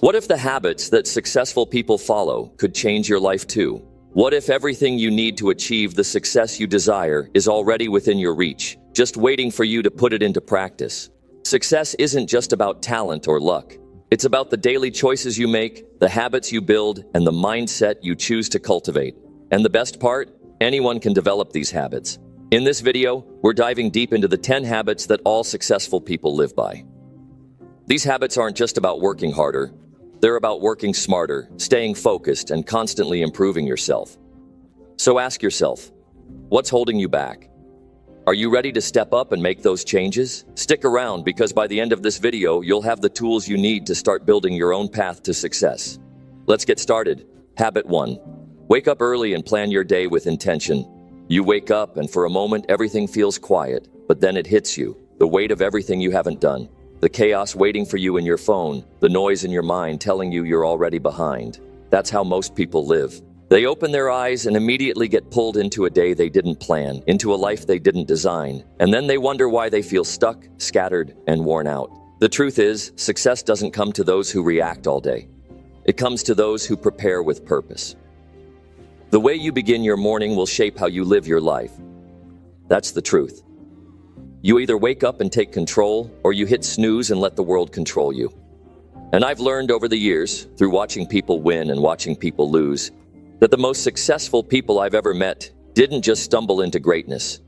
What if the habits that successful people follow could change your life too? What if everything you need to achieve the success you desire is already within your reach, just waiting for you to put it into practice? Success isn't just about talent or luck. It's about the daily choices you make, the habits you build, and the mindset you choose to cultivate. And the best part? Anyone can develop these habits. In this video, we're diving deep into the 10 habits that all successful people live by. These habits aren't just about working harder. They're about working smarter, staying focused, and constantly improving yourself. So ask yourself, what's holding you back? Are you ready to step up and make those changes? Stick around because by the end of this video, you'll have the tools you need to start building your own path to success. Let's get started. Habit 1. Wake up early and plan your day with intention. You wake up and for a moment everything feels quiet, but then it hits you, the weight of everything you haven't done. The chaos waiting for you in your phone, the noise in your mind telling you you're already behind. That's how most people live. They open their eyes and immediately get pulled into a day they didn't plan, into a life they didn't design, and then they wonder why they feel stuck, scattered, and worn out. The truth is, success doesn't come to those who react all day. It comes to those who prepare with purpose. The way you begin your morning will shape how you live your life. That's the truth. You either wake up and take control, or you hit snooze and let the world control you. And I've learned over the years, through watching people win and watching people lose, that the most successful people I've ever met didn't just stumble into greatness.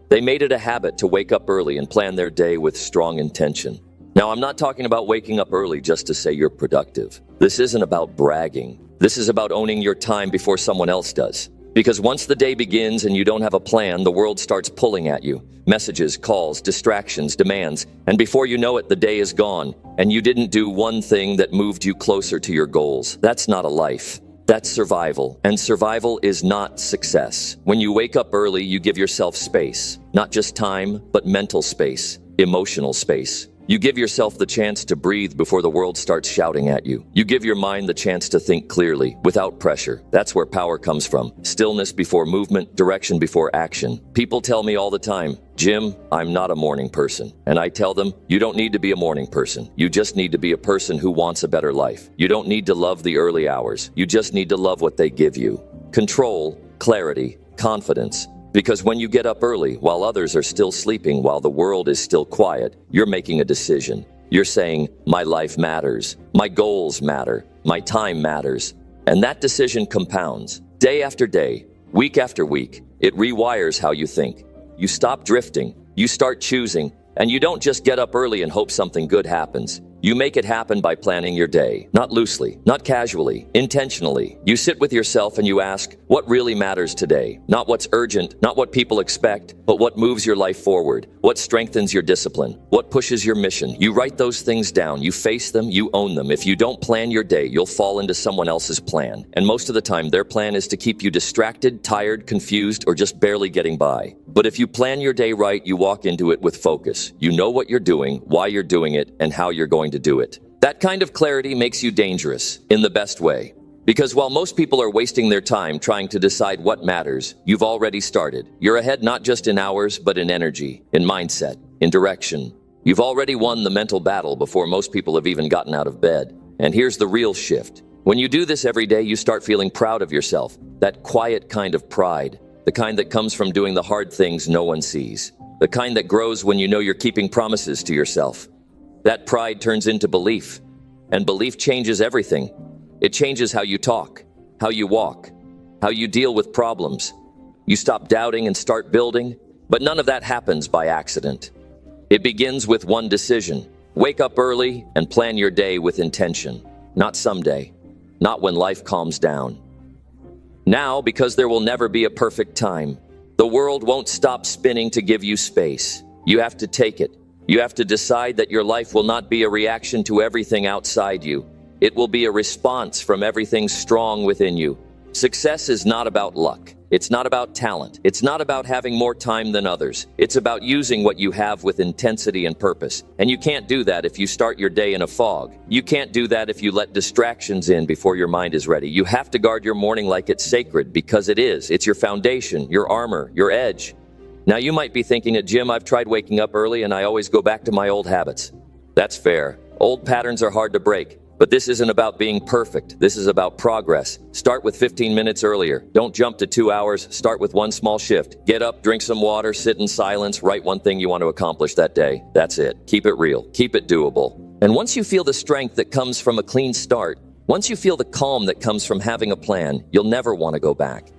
They made it a habit to wake up early and plan their day with strong intention. Now, I'm not talking about waking up early just to say you're productive. This isn't about bragging. This is about owning your time before someone else does. Because once the day begins and you don't have a plan, the world starts pulling at you. Messages, calls, distractions, demands, and before you know it, the day is gone, and you didn't do one thing that moved you closer to your goals. That's not a life. That's survival, and survival is not success. When you wake up early, you give yourself space. Not just time, but mental space, emotional space. You give yourself the chance to breathe before the world starts shouting at you. You give your mind the chance to think clearly, without pressure. That's where power comes from. Stillness before movement, direction before action. People tell me all the time, Jim, I'm not a morning person. And I tell them, you don't need to be a morning person. You just need to be a person who wants a better life. You don't need to love the early hours. You just need to love what they give you. Control, clarity, confidence. Because when you get up early, while others are still sleeping, while the world is still quiet, you're making a decision. You're saying, my life matters, my goals matter, my time matters. And that decision compounds. Day after day, week after week, it rewires how you think. You stop drifting, you start choosing, and you don't just get up early and hope something good happens. You make it happen by planning your day, not loosely, not casually, intentionally. You sit with yourself and you ask, what really matters today? Not what's urgent, not what people expect, but what moves your life forward, what strengthens your discipline, what pushes your mission. You write those things down, you face them, you own them. If you don't plan your day, you'll fall into someone else's plan. And most of the time, their plan is to keep you distracted, tired, confused, or just barely getting by. But if you plan your day right, you walk into it with focus. You know what you're doing, why you're doing it, and how you're going to do it. That kind of clarity makes you dangerous, in the best way. Because while most people are wasting their time trying to decide what matters, you've already started. You're ahead not just in hours, but in energy, in mindset, in direction. You've already won the mental battle before most people have even gotten out of bed. And here's the real shift. When you do this every day, you start feeling proud of yourself. That quiet kind of pride. The kind that comes from doing the hard things no one sees. The kind that grows when you know you're keeping promises to yourself. That pride turns into belief, and belief changes everything. It changes how you talk, how you walk, how you deal with problems. You stop doubting and start building, but none of that happens by accident. It begins with one decision. Wake up early and plan your day with intention. Not someday, not when life calms down. Now, because there will never be a perfect time. The world won't stop spinning to give you space. You have to take it. You have to decide that your life will not be a reaction to everything outside you. It will be a response from everything strong within you. Success is not about luck. It's not about talent. It's not about having more time than others. It's about using what you have with intensity and purpose. And you can't do that if you start your day in a fog. You can't do that if you let distractions in before your mind is ready. You have to guard your morning like it's sacred, because it is. It's your foundation, your armor, your edge. Now you might be thinking, Jim, I've tried waking up early and I always go back to my old habits. That's fair. Old patterns are hard to break. But this isn't about being perfect. This is about progress. Start with 15 minutes earlier. Don't jump to 2 hours. Start with one small shift. Get up, drink some water, sit in silence, write one thing you want to accomplish that day. That's it. Keep it real. Keep it doable. And once you feel the strength that comes from a clean start, once you feel the calm that comes from having a plan, you'll never want to go back.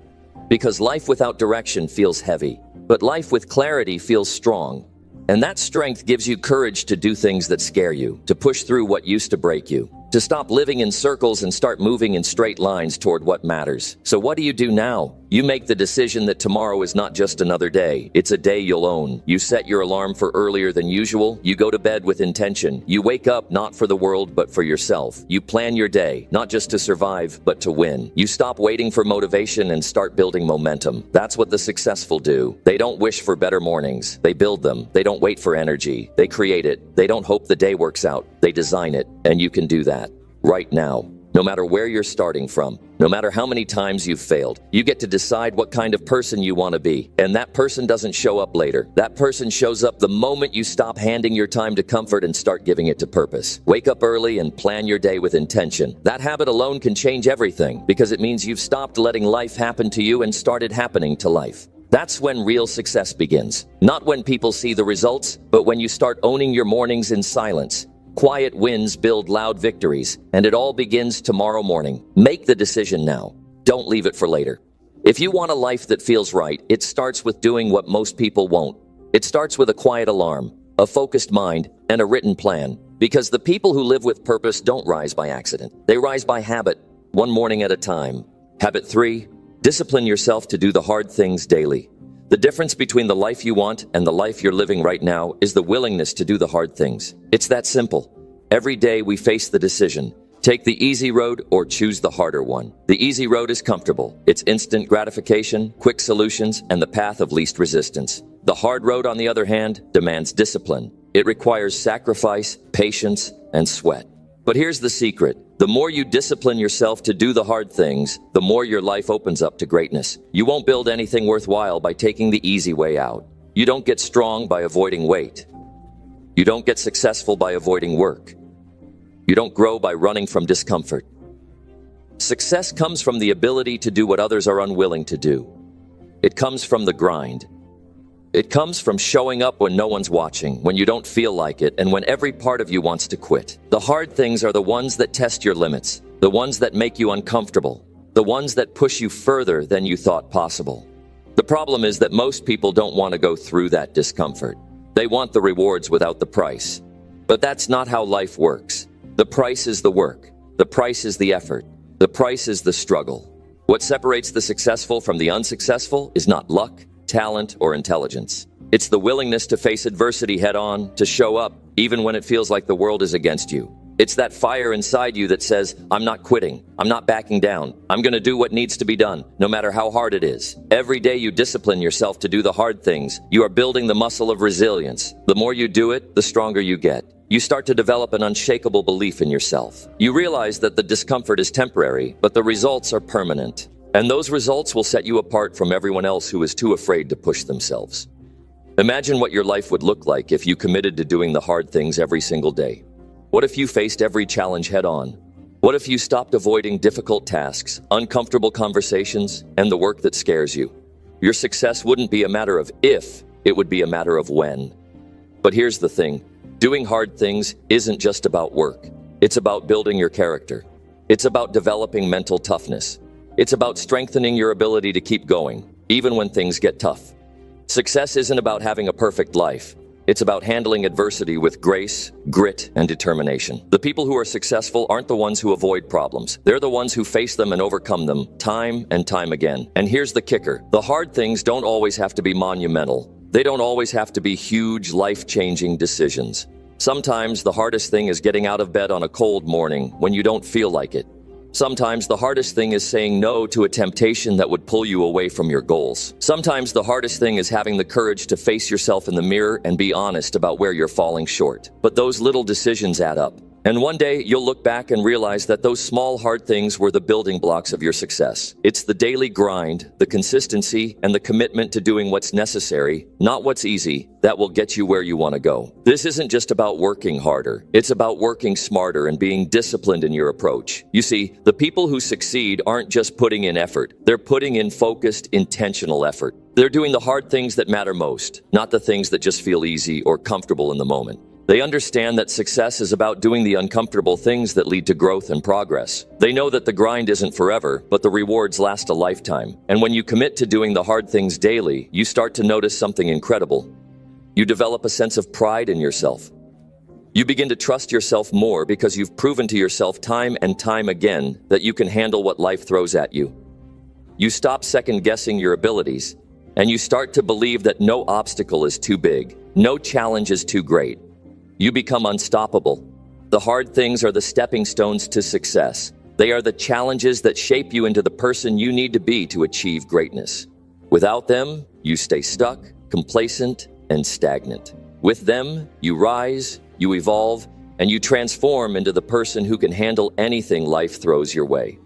Because life without direction feels heavy, but life with clarity feels strong. And that strength gives you courage to do things that scare you, to push through what used to break you, to stop living in circles and start moving in straight lines toward what matters. So what do you do now? You make the decision that tomorrow is not just another day. It's a day you'll own. You set your alarm for earlier than usual. You go to bed with intention. You wake up not for the world, but for yourself. You plan your day, not just to survive, but to win. You stop waiting for motivation and start building momentum. That's what the successful do. They don't wish for better mornings. They build them. They don't wait for energy. They create it. They don't hope the day works out. They design it. And you can do that right now. No matter where you're starting from, no matter how many times you've failed, you get to decide what kind of person you want to be. And that person doesn't show up later. That person shows up the moment you stop handing your time to comfort and start giving it to purpose. Wake up early and plan your day with intention. That habit alone can change everything because it means you've stopped letting life happen to you and started happening to life. That's when real success begins. Not when people see the results, but when you start owning your mornings in silence. Quiet wins build loud victories, and it all begins tomorrow morning. Make the decision now. Don't leave it for later. If you want a life that feels right, it starts with doing what most people won't. It starts with a quiet alarm, a focused mind, and a written plan. Because the people who live with purpose don't rise by accident. They rise by habit, one morning at a time. Habit 3, discipline yourself to do the hard things daily. The difference between the life you want and the life you're living right now is the willingness to do the hard things. It's that simple. Every day we face the decision. Take the easy road or choose the harder one. The easy road is comfortable. It's instant gratification, quick solutions, and the path of least resistance. The hard road, on the other hand, demands discipline. It requires sacrifice, patience, and sweat. But here's the secret. The more you discipline yourself to do the hard things, the more your life opens up to greatness. You won't build anything worthwhile by taking the easy way out. You don't get strong by avoiding weight. You don't get successful by avoiding work. You don't grow by running from discomfort. Success comes from the ability to do what others are unwilling to do. It comes from the grind. It comes from showing up when no one's watching, when you don't feel like it, and when every part of you wants to quit. The hard things are the ones that test your limits, the ones that make you uncomfortable, the ones that push you further than you thought possible. The problem is that most people don't want to go through that discomfort. They want the rewards without the price. But that's not how life works. The price is the work. The price is the effort. The price is the struggle. What separates the successful from the unsuccessful is not luck, talent, or intelligence. It's the willingness to face adversity head-on, to show up, even when it feels like the world is against you. It's that fire inside you that says, I'm not quitting, I'm not backing down, I'm going to do what needs to be done, no matter how hard it is. Every day you discipline yourself to do the hard things, you are building the muscle of resilience. The more you do it, the stronger you get. You start to develop an unshakable belief in yourself. You realize that the discomfort is temporary, but the results are permanent. And those results will set you apart from everyone else who is too afraid to push themselves. Imagine what your life would look like if you committed to doing the hard things every single day. What if you faced every challenge head-on? What if you stopped avoiding difficult tasks, uncomfortable conversations, and the work that scares you? Your success wouldn't be a matter of if, it would be a matter of when. But here's the thing. Doing hard things isn't just about work. It's about building your character. It's about developing mental toughness. It's about strengthening your ability to keep going, even when things get tough. Success isn't about having a perfect life. It's about handling adversity with grace, grit, and determination. The people who are successful aren't the ones who avoid problems. They're the ones who face them and overcome them time and time again. And here's the kicker. The hard things don't always have to be monumental. They don't always have to be huge, life-changing decisions. Sometimes the hardest thing is getting out of bed on a cold morning when you don't feel like it. Sometimes the hardest thing is saying no to a temptation that would pull you away from your goals. Sometimes the hardest thing is having the courage to face yourself in the mirror and be honest about where you're falling short. But those little decisions add up. And one day, you'll look back and realize that those small, hard things were the building blocks of your success. It's the daily grind, the consistency, and the commitment to doing what's necessary, not what's easy, that will get you where you want to go. This isn't just about working harder. It's about working smarter and being disciplined in your approach. You see, the people who succeed aren't just putting in effort. They're putting in focused, intentional effort. They're doing the hard things that matter most, not the things that just feel easy or comfortable in the moment. They understand that success is about doing the uncomfortable things that lead to growth and progress. They know that the grind isn't forever, but the rewards last a lifetime. And when you commit to doing the hard things daily, you start to notice something incredible. You develop a sense of pride in yourself. You begin to trust yourself more because you've proven to yourself time and time again that you can handle what life throws at you. You stop second-guessing your abilities, and you start to believe that no obstacle is too big, no challenge is too great. You become unstoppable. The hard things are the stepping stones to success. They are the challenges that shape you into the person you need to be to achieve greatness. Without them, you stay stuck, complacent, and stagnant. With them, you rise, you evolve, and you transform into the person who can handle anything life throws your way.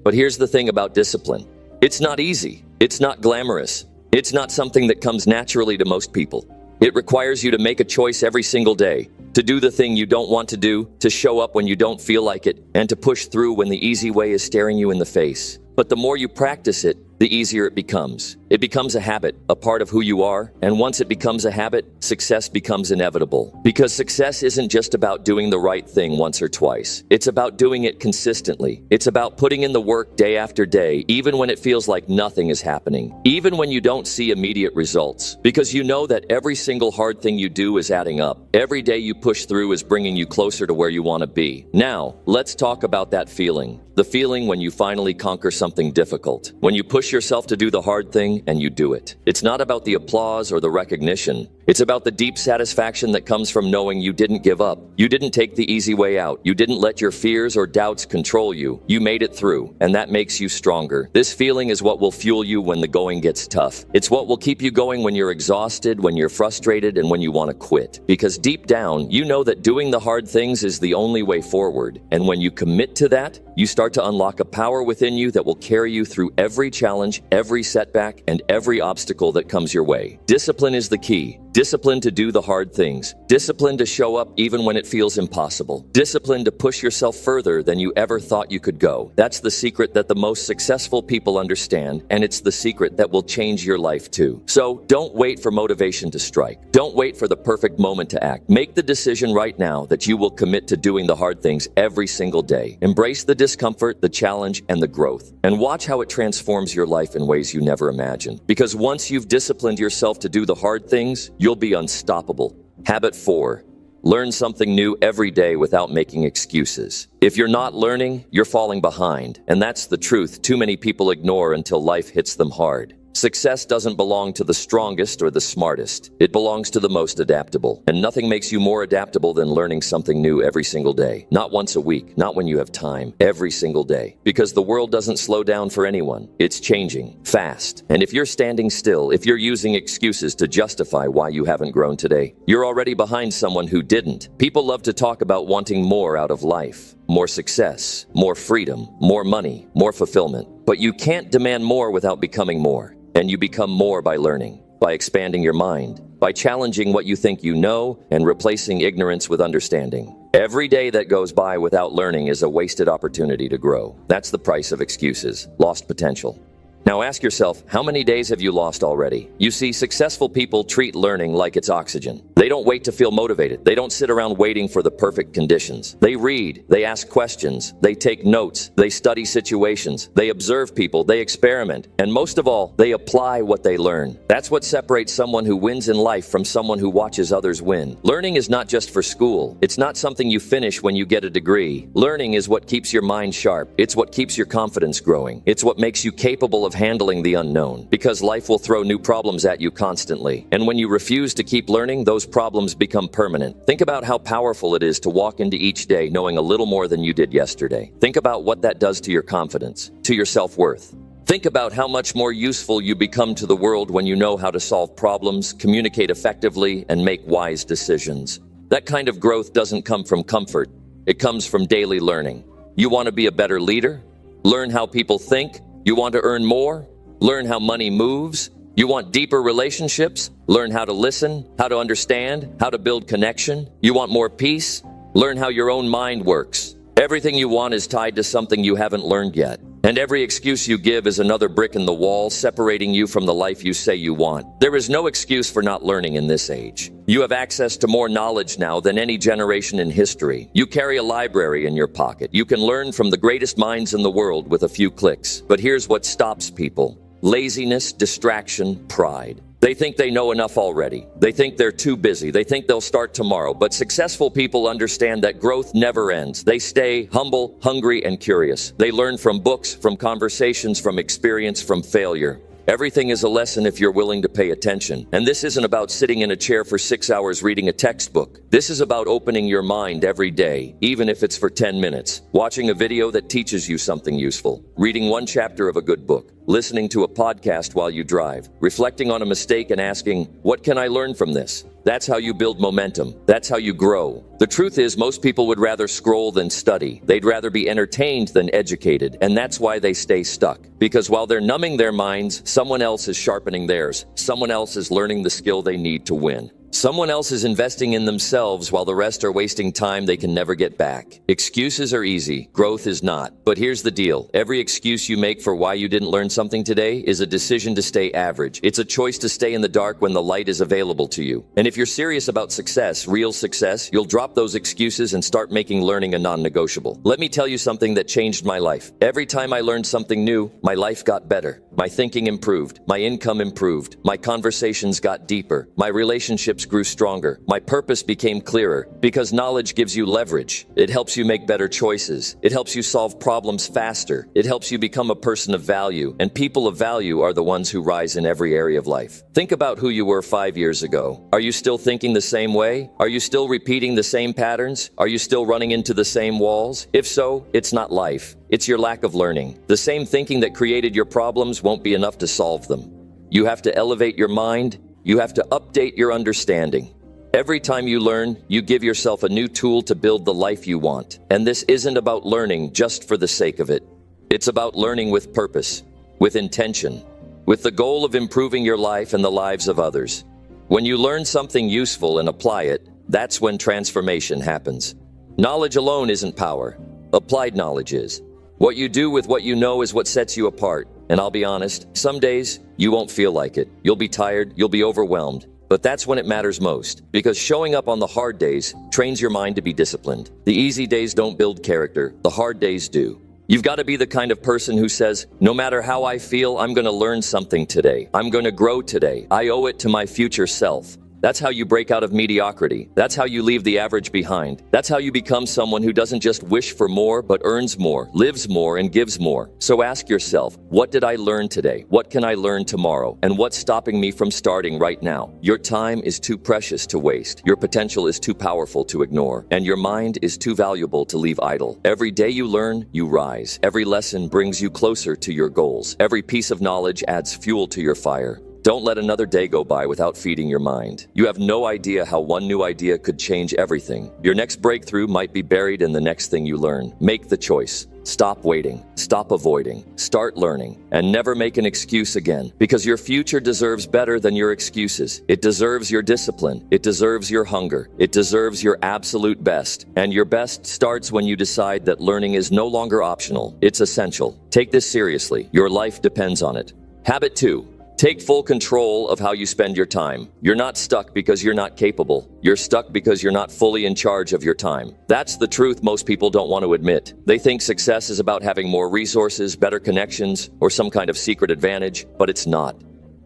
But here's the thing about discipline. It's not easy. It's not glamorous. It's not something that comes naturally to most people. It requires you to make a choice every single day, to do the thing you don't want to do, to show up when you don't feel like it, and to push through when the easy way is staring you in the face. But the more you practice it, the easier it becomes. It becomes a habit, a part of who you are, and once it becomes a habit, success becomes inevitable. Because success isn't just about doing the right thing once or twice. It's about doing it consistently. It's about putting in the work day after day, even when it feels like nothing is happening. Even when you don't see immediate results. Because you know that every single hard thing you do is adding up. Every day you push through is bringing you closer to where you want to be. Now, let's talk about that feeling. The feeling when you finally conquer something difficult. When you push yourself to do the hard thing and you do it. It's not about the applause or the recognition. It's about the deep satisfaction that comes from knowing you didn't give up. You didn't take the easy way out. You didn't let your fears or doubts control you. You made it through, and that makes you stronger. This feeling is what will fuel you when the going gets tough. It's what will keep you going when you're exhausted, when you're frustrated, and when you want to quit. Because deep down, you know that doing the hard things is the only way forward. And when you commit to that, you start to unlock a power within you that will carry you through every challenge, every setback, and every obstacle that comes your way. Discipline is the key. Discipline to do the hard things. Discipline to show up even when it feels impossible. Discipline to push yourself further than you ever thought you could go. That's the secret that the most successful people understand, and it's the secret that will change your life too. So don't wait for motivation to strike. Don't wait for the perfect moment to act. Make the decision right now that you will commit to doing the hard things every single day. Embrace the discomfort, the challenge, and the growth. And watch how it transforms your life in ways you never imagined. Because once you've disciplined yourself to do the hard things, you'll be unstoppable. Habit 4. Learn something new every day without making excuses. If you're not learning, you're falling behind. And that's the truth too many people ignore until life hits them hard. Success doesn't belong to the strongest or the smartest. It belongs to the most adaptable. And nothing makes you more adaptable than learning something new every single day. Not once a week, not when you have time, every single day. Because the world doesn't slow down for anyone. It's changing, fast. And if you're standing still, if you're using excuses to justify why you haven't grown today, you're already behind someone who didn't. People love to talk about wanting more out of life. More success, more freedom, more money, more fulfillment. But you can't demand more without becoming more. And you become more by learning, by expanding your mind, by challenging what you think you know and replacing ignorance with understanding. Every day that goes by without learning is a wasted opportunity to grow. That's the price of excuses, lost potential. Now ask yourself, how many days have you lost already? You see, successful people treat learning like it's oxygen. They don't wait to feel motivated. They don't sit around waiting for the perfect conditions. They read, they ask questions, they take notes, they study situations, they observe people, they experiment, and most of all, they apply what they learn. That's what separates someone who wins in life from someone who watches others win. Learning is not just for school. It's not something you finish when you get a degree. Learning is what keeps your mind sharp. It's what keeps your confidence growing. It's what makes you capable of handling the unknown, because life will throw new problems at you constantly. And when you refuse to keep learning, those problems become permanent. Think about how powerful it is to walk into each day knowing a little more than you did yesterday. Think about what that does to your confidence, to your self-worth. Think about how much more useful you become to the world when you know how to solve problems, communicate effectively, and make wise decisions. That kind of growth doesn't come from comfort. It comes from daily learning. You want to be a better leader? Learn how people think? You want to earn more? Learn how money moves? You want deeper relationships? Learn how to listen, how to understand, how to build connection? You want more peace? Learn how your own mind works. Everything you want is tied to something you haven't learned yet. And every excuse you give is another brick in the wall separating you from the life you say you want. There is no excuse for not learning in this age. You have access to more knowledge now than any generation in history. You carry a library in your pocket. You can learn from the greatest minds in the world with a few clicks. But here's what stops people: laziness, distraction, pride. They think they know enough already. They think they're too busy. They think they'll start tomorrow. But successful people understand that growth never ends. They stay humble, hungry, and curious. They learn from books, from conversations, from experience, from failure. Everything is a lesson if you're willing to pay attention. And this isn't about sitting in a chair for 6 hours reading a textbook. This is about opening your mind every day, even if it's for 10 minutes. Watching a video that teaches you something useful. Reading one chapter of a good book. Listening to a podcast while you drive. Reflecting on a mistake and asking, what can I learn from this? That's how you build momentum. That's how you grow. The truth is, most people would rather scroll than study. They'd rather be entertained than educated, and that's why they stay stuck. Because while they're numbing their minds, someone else is sharpening theirs. Someone else is learning the skill they need to win. Someone else is investing in themselves while the rest are wasting time they can never get back. Excuses are easy. Growth is not. But here's the deal. Every excuse you make for why you didn't learn something today is a decision to stay average. It's a choice to stay in the dark when the light is available to you. And if you're serious about success, real success, you'll drop those excuses and start making learning a non-negotiable. Let me tell you something that changed my life. Every time I learned something new, my life got better. My thinking improved. My income improved. My conversations got deeper. My relationships grew stronger. My purpose became clearer. Because knowledge gives you leverage. It helps you make better choices. It helps you solve problems faster. It helps you become a person of value. And people of value are the ones who rise in every area of life. Think about who you were 5 years ago. Are you still thinking the same way? Are you still repeating the same patterns? Are you still running into the same walls? If so, it's not life. It's your lack of learning. The same thinking that created your problems won't be enough to solve them. You have to elevate your mind. You have to update your understanding. Every time you learn, you give yourself a new tool to build the life you want. And this isn't about learning just for the sake of it. It's about learning with purpose, with intention, with the goal of improving your life and the lives of others. When you learn something useful and apply it, that's when transformation happens. Knowledge alone isn't power. Applied knowledge is. What you do with what you know is what sets you apart. And I'll be honest, some days you won't feel like it. You'll be tired, you'll be overwhelmed. But that's when it matters most, because showing up on the hard days trains your mind to be disciplined. The easy days don't build character, the hard days do. You've got to be the kind of person who says, no matter how I feel, I'm going to learn something today. I'm going to grow today. I owe it to my future self. That's how you break out of mediocrity. That's how you leave the average behind. That's how you become someone who doesn't just wish for more, but earns more, lives more, and gives more. So ask yourself, what did I learn today? What can I learn tomorrow? And what's stopping me from starting right now? Your time is too precious to waste. Your potential is too powerful to ignore. And your mind is too valuable to leave idle. Every day you learn, you rise. Every lesson brings you closer to your goals. Every piece of knowledge adds fuel to your fire. Don't let another day go by without feeding your mind. You have no idea how one new idea could change everything. Your next breakthrough might be buried in the next thing you learn. Make the choice. Stop waiting. Stop avoiding. Start learning. And never make an excuse again. Because your future deserves better than your excuses. It deserves your discipline. It deserves your hunger. It deserves your absolute best. And your best starts when you decide that learning is no longer optional. It's essential. Take this seriously. Your life depends on it. Habit 2. Take full control of how you spend your time. You're not stuck because you're not capable. You're stuck because you're not fully in charge of your time. That's the truth most people don't want to admit. They think success is about having more resources, better connections, or some kind of secret advantage, but it's not.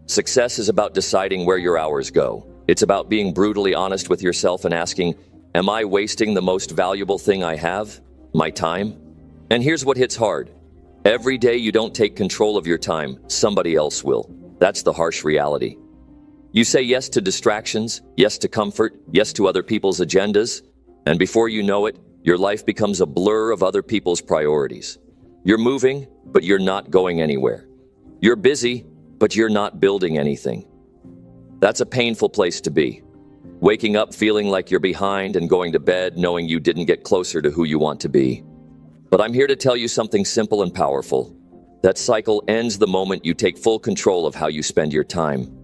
Success is about deciding where your hours go. It's about being brutally honest with yourself and asking, am I wasting the most valuable thing I have? My time? And here's what hits hard. Every day you don't take control of your time, somebody else will. That's the harsh reality. You say yes to distractions, yes to comfort, yes to other people's agendas, and before you know it, your life becomes a blur of other people's priorities. You're moving, but you're not going anywhere. You're busy, but you're not building anything. That's a painful place to be. Waking up feeling like you're behind and going to bed knowing you didn't get closer to who you want to be. But I'm here to tell you something simple and powerful. That cycle ends the moment you take full control of how you spend your time.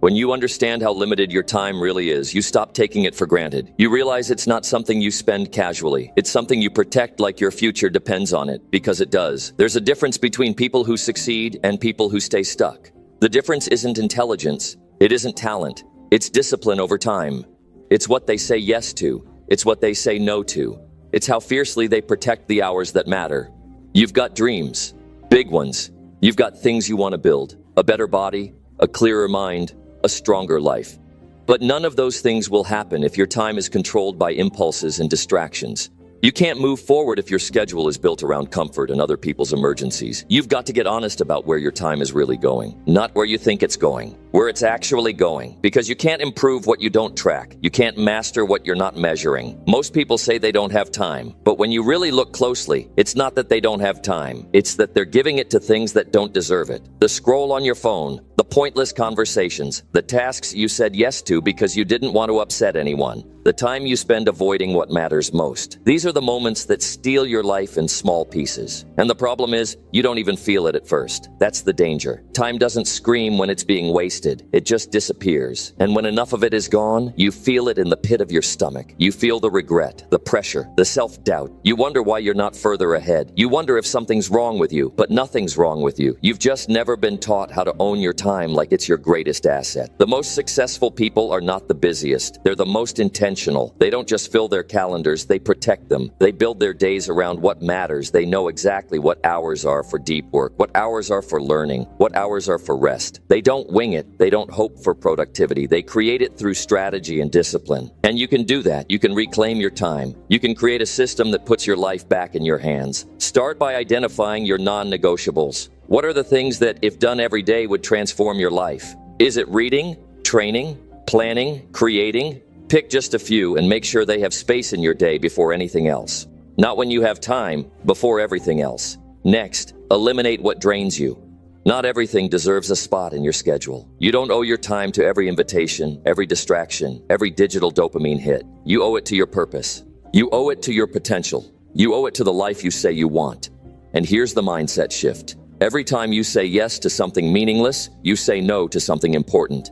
When you understand how limited your time really is, you stop taking it for granted. You realize it's not something you spend casually. It's something you protect like your future depends on it, because it does. There's a difference between people who succeed and people who stay stuck. The difference isn't intelligence. It isn't talent. It's discipline over time. It's what they say yes to. It's what they say no to. It's how fiercely they protect the hours that matter. You've got dreams, big ones. You've got things you want to build, a better body, a clearer mind, a stronger life. But none of those things will happen if your time is controlled by impulses and distractions. You can't move forward if your schedule is built around comfort and other people's emergencies. You've got to get honest about where your time is really going, not where you think it's going, where it's actually going. Because you can't improve what you don't track. You can't master what you're not measuring. Most people say they don't have time, but when you really look closely, it's not that they don't have time. It's that they're giving it to things that don't deserve it. The scroll on your phone, the pointless conversations, the tasks you said yes to because you didn't want to upset anyone, the time you spend avoiding what matters most. These are the moments that steal your life in small pieces. And the problem is, you don't even feel it at first. That's the danger. Time doesn't scream when it's being wasted. It just disappears. And when enough of it is gone, you feel it in the pit of your stomach. You feel the regret, the pressure, the self-doubt. You wonder why you're not further ahead. You wonder if something's wrong with you, but nothing's wrong with you. You've just never been taught how to own your time like it's your greatest asset. The most successful people are not the busiest. They're the most intentional. They don't just fill their calendars, they protect them. They build their days around what matters. They know exactly what hours are for deep work, what hours are for learning, what hours are for rest. They don't wing it. They don't hope for productivity. They create it through strategy and discipline. And you can do that. You can reclaim your time. You can create a system that puts your life back in your hands. Start by identifying your non-negotiables. What are the things that, if done every day, would transform your life? Is it reading, training, planning, creating? Pick just a few and make sure they have space in your day before anything else. Not when you have time, before everything else. Next, eliminate what drains you. Not everything deserves a spot in your schedule. You don't owe your time to every invitation, every distraction, every digital dopamine hit. You owe it to your purpose. You owe it to your potential. You owe it to the life you say you want. And here's the mindset shift. Every time you say yes to something meaningless, you say no to something important.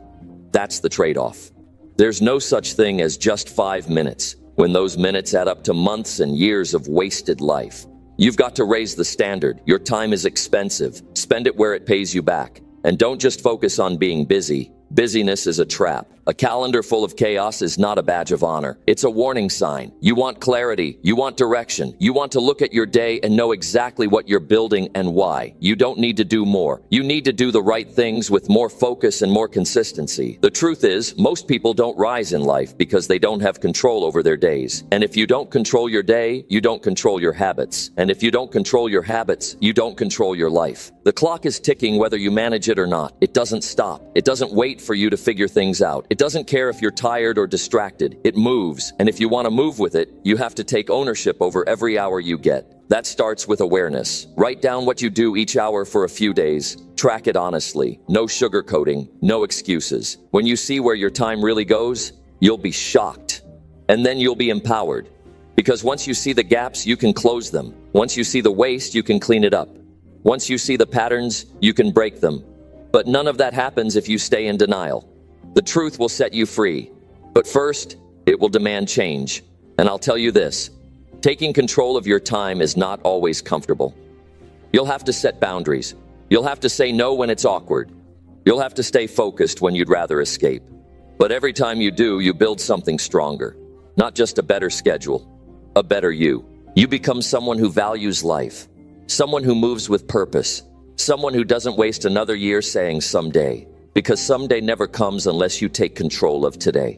That's the trade-off. There's no such thing as just 5 minutes, when those minutes add up to months and years of wasted life. You've got to raise the standard. Your time is expensive. Spend it where it pays you back. And don't just focus on being busy. Busyness is a trap. A calendar full of chaos is not a badge of honor. It's a warning sign. You want clarity. You want direction. You want to look at your day and know exactly what you're building and why. You don't need to do more. You need to do the right things with more focus and more consistency. The truth is, most people don't rise in life because they don't have control over their days. And if you don't control your day, you don't control your habits. And if you don't control your habits, you don't control your life. The clock is ticking whether you manage it or not. It doesn't stop. It doesn't wait for you to figure things out. It doesn't care if you're tired or distracted. It moves. And if you want to move with it, you have to take ownership over every hour you get. That starts with awareness. Write down what you do each hour for a few days. Track it honestly. No sugarcoating. No excuses. When you see where your time really goes, you'll be shocked. And then you'll be empowered. Because once you see the gaps, you can close them. Once you see the waste, you can clean it up. Once you see the patterns, you can break them. But none of that happens if you stay in denial. The truth will set you free. But first, it will demand change. And I'll tell you this, taking control of your time is not always comfortable. You'll have to set boundaries. You'll have to say no when it's awkward. You'll have to stay focused when you'd rather escape. But every time you do, you build something stronger. Not just a better schedule, a better you. You become someone who values life. Someone who moves with purpose. Someone who doesn't waste another year saying someday. Because someday never comes unless you take control of today.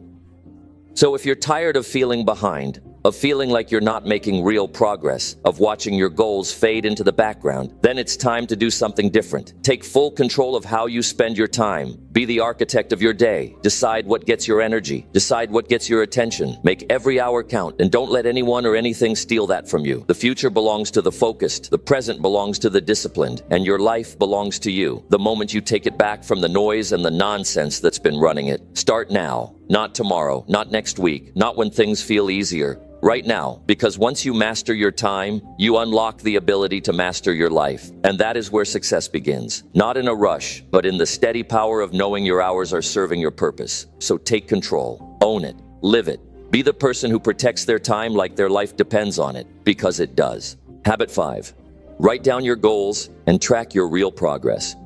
So if you're tired of feeling behind, of feeling like you're not making real progress, of watching your goals fade into the background, then it's time to do something different. Take full control of how you spend your time. Be the architect of your day. Decide what gets your energy. Decide what gets your attention. Make every hour count, and don't let anyone or anything steal that from you. The future belongs to the focused, the present belongs to the disciplined, and your life belongs to you. The moment you take it back from the noise and the nonsense that's been running it. Start now, not tomorrow, not next week, not when things feel easier. Right now, because once you master your time, you unlock the ability to master your life. And that is where success begins. Not in a rush, but in the steady power of knowing your hours are serving your purpose. So take control, own it, live it. Be the person who protects their time like their life depends on it, because it does. Habit 5. Write down your goals and track your real progress.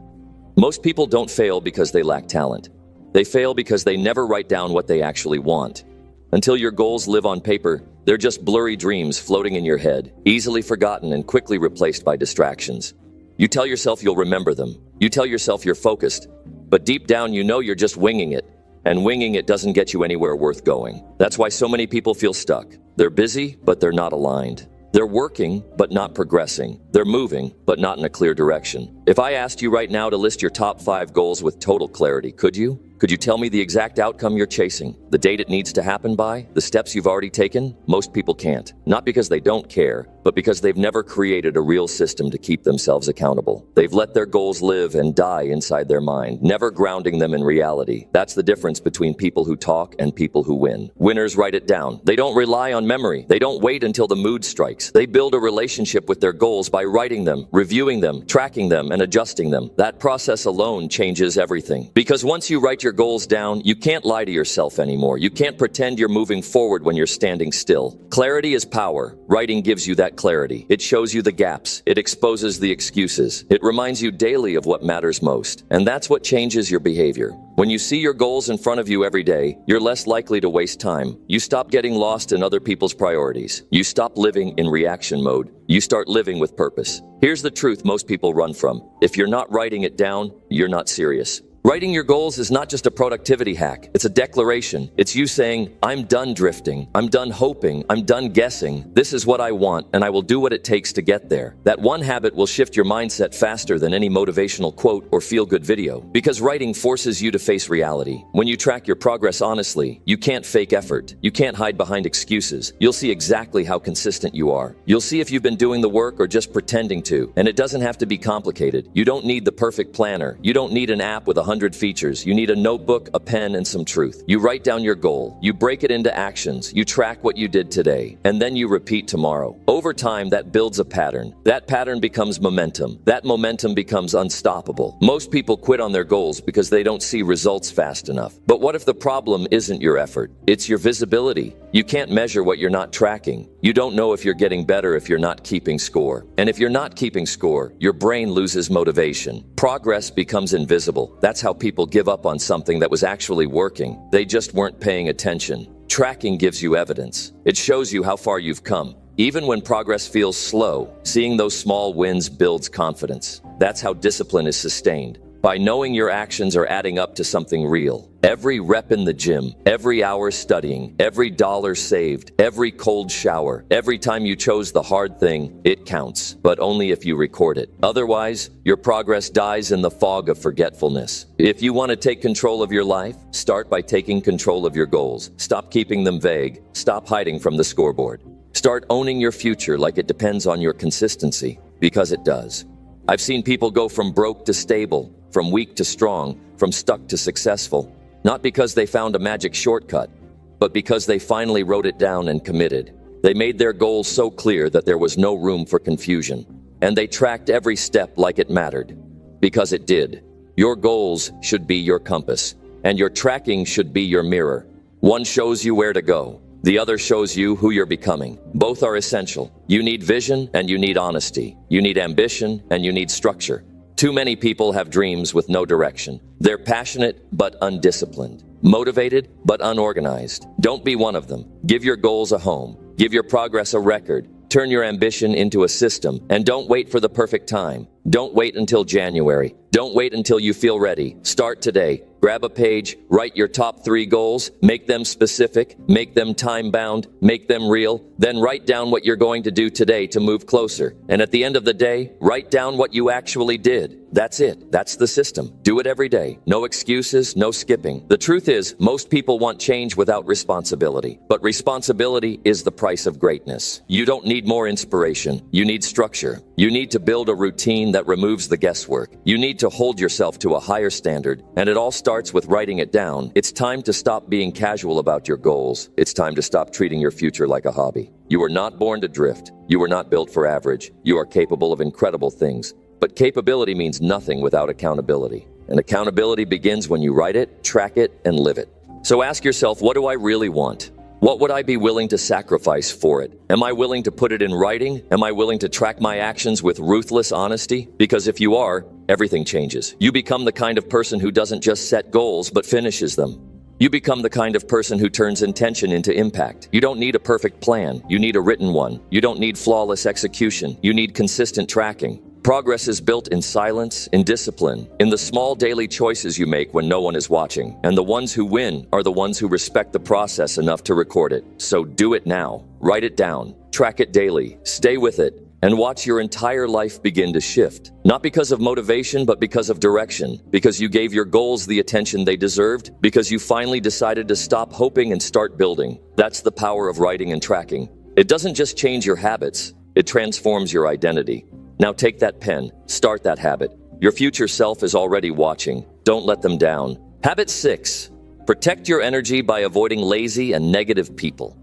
Most people don't fail because they lack talent. They fail because they never write down what they actually want. Until your goals live on paper, they're just blurry dreams floating in your head, easily forgotten and quickly replaced by distractions. You tell yourself you'll remember them. You tell yourself you're focused. But deep down you know you're just winging it. And winging it doesn't get you anywhere worth going. That's why so many people feel stuck. They're busy, but they're not aligned. They're working, but not progressing. They're moving, but not in a clear direction. If I asked you right now to list your top 5 goals with total clarity, could you? Could you tell me the exact outcome you're chasing? The date it needs to happen by? The steps you've already taken? Most people can't. Not because they don't care, but because they've never created a real system to keep themselves accountable. They've let their goals live and die inside their mind, never grounding them in reality. That's the difference between people who talk and people who win. Winners write it down. They don't rely on memory. They don't wait until the mood strikes. They build a relationship with their goals by writing them, reviewing them, tracking them, and adjusting them. That process alone changes everything. Because once you write your goals down, you can't lie to yourself anymore. You can't pretend you're moving forward when you're standing still. Clarity is power. Writing gives you that clarity. It shows you the gaps. It exposes the excuses. It reminds you daily of what matters most. And that's what changes your behavior. When you see your goals in front of you every day, you're less likely to waste time. You stop getting lost in other people's priorities. You stop living in reaction mode. You start living with purpose. Here's the truth most people run from. If you're not writing it down, you're not serious. Writing your goals is not just a productivity hack. It's a declaration. It's you saying, I'm done drifting. I'm done hoping. I'm done guessing. This is what I want, and I will do what it takes to get there. That one habit will shift your mindset faster than any motivational quote or feel-good video. Because writing forces you to face reality. When you track your progress honestly, you can't fake effort. You can't hide behind excuses. You'll see exactly how consistent you are. You'll see if you've been doing the work or just pretending to. And it doesn't have to be complicated. You don't need the perfect planner. You don't need an app with 100 features. You need a notebook, a pen, and some truth. You write down your goal. You break it into actions. You track what you did today. And then you repeat tomorrow. Over time, that builds a pattern. That pattern becomes momentum. That momentum becomes unstoppable. Most people quit on their goals because they don't see results fast enough. But what if the problem isn't your effort? It's your visibility. You can't measure what you're not tracking. You don't know if you're getting better if you're not keeping score. And if you're not keeping score, your brain loses motivation. Progress becomes invisible. That's how people give up on something that was actually working. They just weren't paying attention. Tracking gives you evidence. It shows you how far you've come. Even when progress feels slow, seeing those small wins builds confidence. That's how discipline is sustained. By knowing your actions are adding up to something real. Every rep in the gym, every hour studying, every dollar saved, every cold shower, every time you chose the hard thing, it counts, but only if you record it. Otherwise, your progress dies in the fog of forgetfulness. If you want to take control of your life, start by taking control of your goals. Stop keeping them vague. Stop hiding from the scoreboard. Start owning your future like it depends on your consistency, because it does. I've seen people go from broke to stable, from weak to strong, from stuck to successful, not because they found a magic shortcut, but because they finally wrote it down and committed. They made their goals so clear that there was no room for confusion, and they tracked every step like it mattered, because it did. Your goals should be your compass, and your tracking should be your mirror. One shows you where to go. The other shows you who you're becoming. Both are essential. You need vision and you need honesty. You need ambition and you need structure. Too many people have dreams with no direction. They're passionate but undisciplined. Motivated but unorganized. Don't be one of them. Give your goals a home. Give your progress a record. Turn your ambition into a system. And don't wait for the perfect time. Don't wait until January. Don't wait until you feel ready. Start today. Grab a page, write your top 3 goals, make them specific, make them time-bound, make them real, then write down what you're going to do today to move closer. And at the end of the day, write down what you actually did. That's it. That's the system. Do it every day. No excuses, no skipping. The truth is, most people want change without responsibility. But responsibility is the price of greatness. You don't need more inspiration. You need structure. You need to build a routine that removes the guesswork. You need to hold yourself to a higher standard. And it all starts with writing it down. It's time to stop being casual about your goals. It's time to stop treating your future like a hobby. You were not born to drift. You were not built for average. You are capable of incredible things. But capability means nothing without accountability. And accountability begins when you write it, track it, and live it. So ask yourself, what do I really want? What would I be willing to sacrifice for it? Am I willing to put it in writing? Am I willing to track my actions with ruthless honesty? Because if you are, everything changes. You become the kind of person who doesn't just set goals, but finishes them. You become the kind of person who turns intention into impact. You don't need a perfect plan. You need a written one. You don't need flawless execution. You need consistent tracking. Progress is built in silence, in discipline, in the small daily choices you make when no one is watching. And the ones who win are the ones who respect the process enough to record it. So do it now. Write it down. Track it daily. Stay with it. And watch your entire life begin to shift. Not because of motivation, but because of direction. Because you gave your goals the attention they deserved. Because you finally decided to stop hoping and start building. That's the power of writing and tracking. It doesn't just change your habits. It transforms your identity. Now take that pen. Start that habit. Your future self is already watching. Don't let them down. Habit 6. Protect your energy by avoiding lazy and negative people.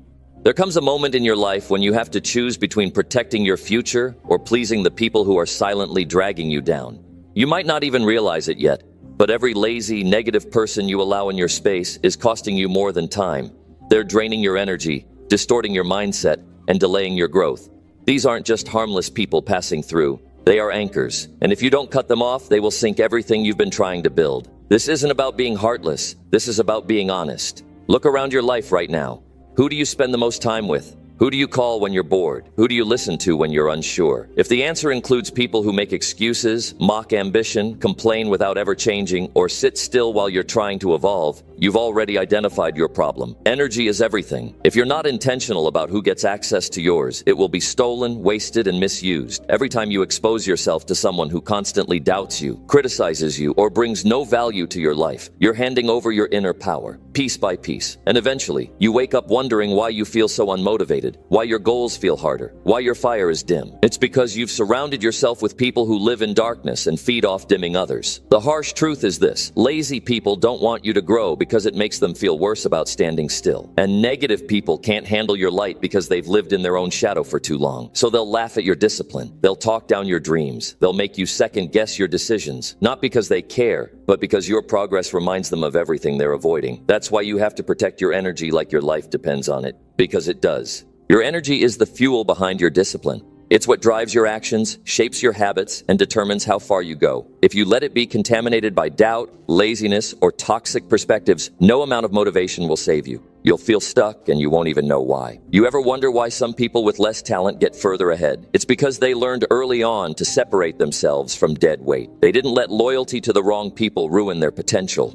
There comes a moment in your life when you have to choose between protecting your future or pleasing the people who are silently dragging you down. You might not even realize it yet, but every lazy, negative person you allow in your space is costing you more than time. They're draining your energy, distorting your mindset, and delaying your growth. These aren't just harmless people passing through. They are anchors, and if you don't cut them off, they will sink everything you've been trying to build. This isn't about being heartless. This is about being honest. Look around your life right now. Who do you spend the most time with? Who do you call when you're bored? Who do you listen to when you're unsure? If the answer includes people who make excuses, mock ambition, complain without ever changing, or sit still while you're trying to evolve, you've already identified your problem. Energy is everything. If you're not intentional about who gets access to yours, it will be stolen, wasted, and misused. Every time you expose yourself to someone who constantly doubts you, criticizes you, or brings no value to your life, you're handing over your inner power, piece by piece. And eventually, you wake up wondering why you feel so unmotivated, why your goals feel harder, why your fire is dim. It's because you've surrounded yourself with people who live in darkness and feed off dimming others. The harsh truth is this: lazy people don't want you to grow because it makes them feel worse about standing still. And negative people can't handle your light because they've lived in their own shadow for too long. So they'll laugh at your discipline. They'll talk down your dreams. They'll make you second guess your decisions, not because they care, but because your progress reminds them of everything they're avoiding. That's why you have to protect your energy like your life depends on it, because it does. Your energy is the fuel behind your discipline. It's what drives your actions, shapes your habits, and determines how far you go. If you let it be contaminated by doubt, laziness, or toxic perspectives, no amount of motivation will save you. You'll feel stuck and you won't even know why. You ever wonder why some people with less talent get further ahead? It's because they learned early on to separate themselves from dead weight. They didn't let loyalty to the wrong people ruin their potential.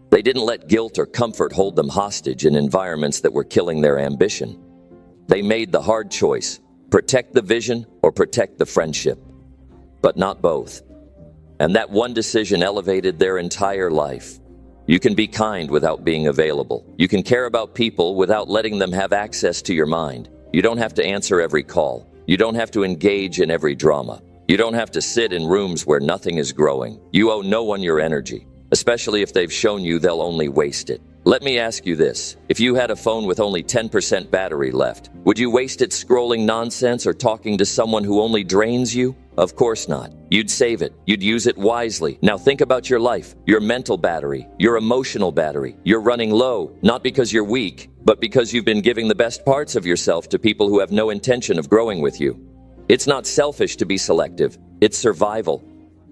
They didn't let guilt or comfort hold them hostage in environments that were killing their ambition. They made the hard choice: protect the vision or protect the friendship, but not both. And that one decision elevated their entire life. You can be kind without being available. You can care about people without letting them have access to your mind. You don't have to answer every call. You don't have to engage in every drama. You don't have to sit in rooms where nothing is growing. You owe no one your energy, especially if they've shown you they'll only waste it. Let me ask you this: if you had a phone with only 10% battery left, would you waste it scrolling nonsense or talking to someone who only drains you? Of course not. You'd save it. You'd use it wisely. Now think about your life, your mental battery, your emotional battery. You're running low, not because you're weak, but because you've been giving the best parts of yourself to people who have no intention of growing with you. It's not selfish to be selective. It's survival.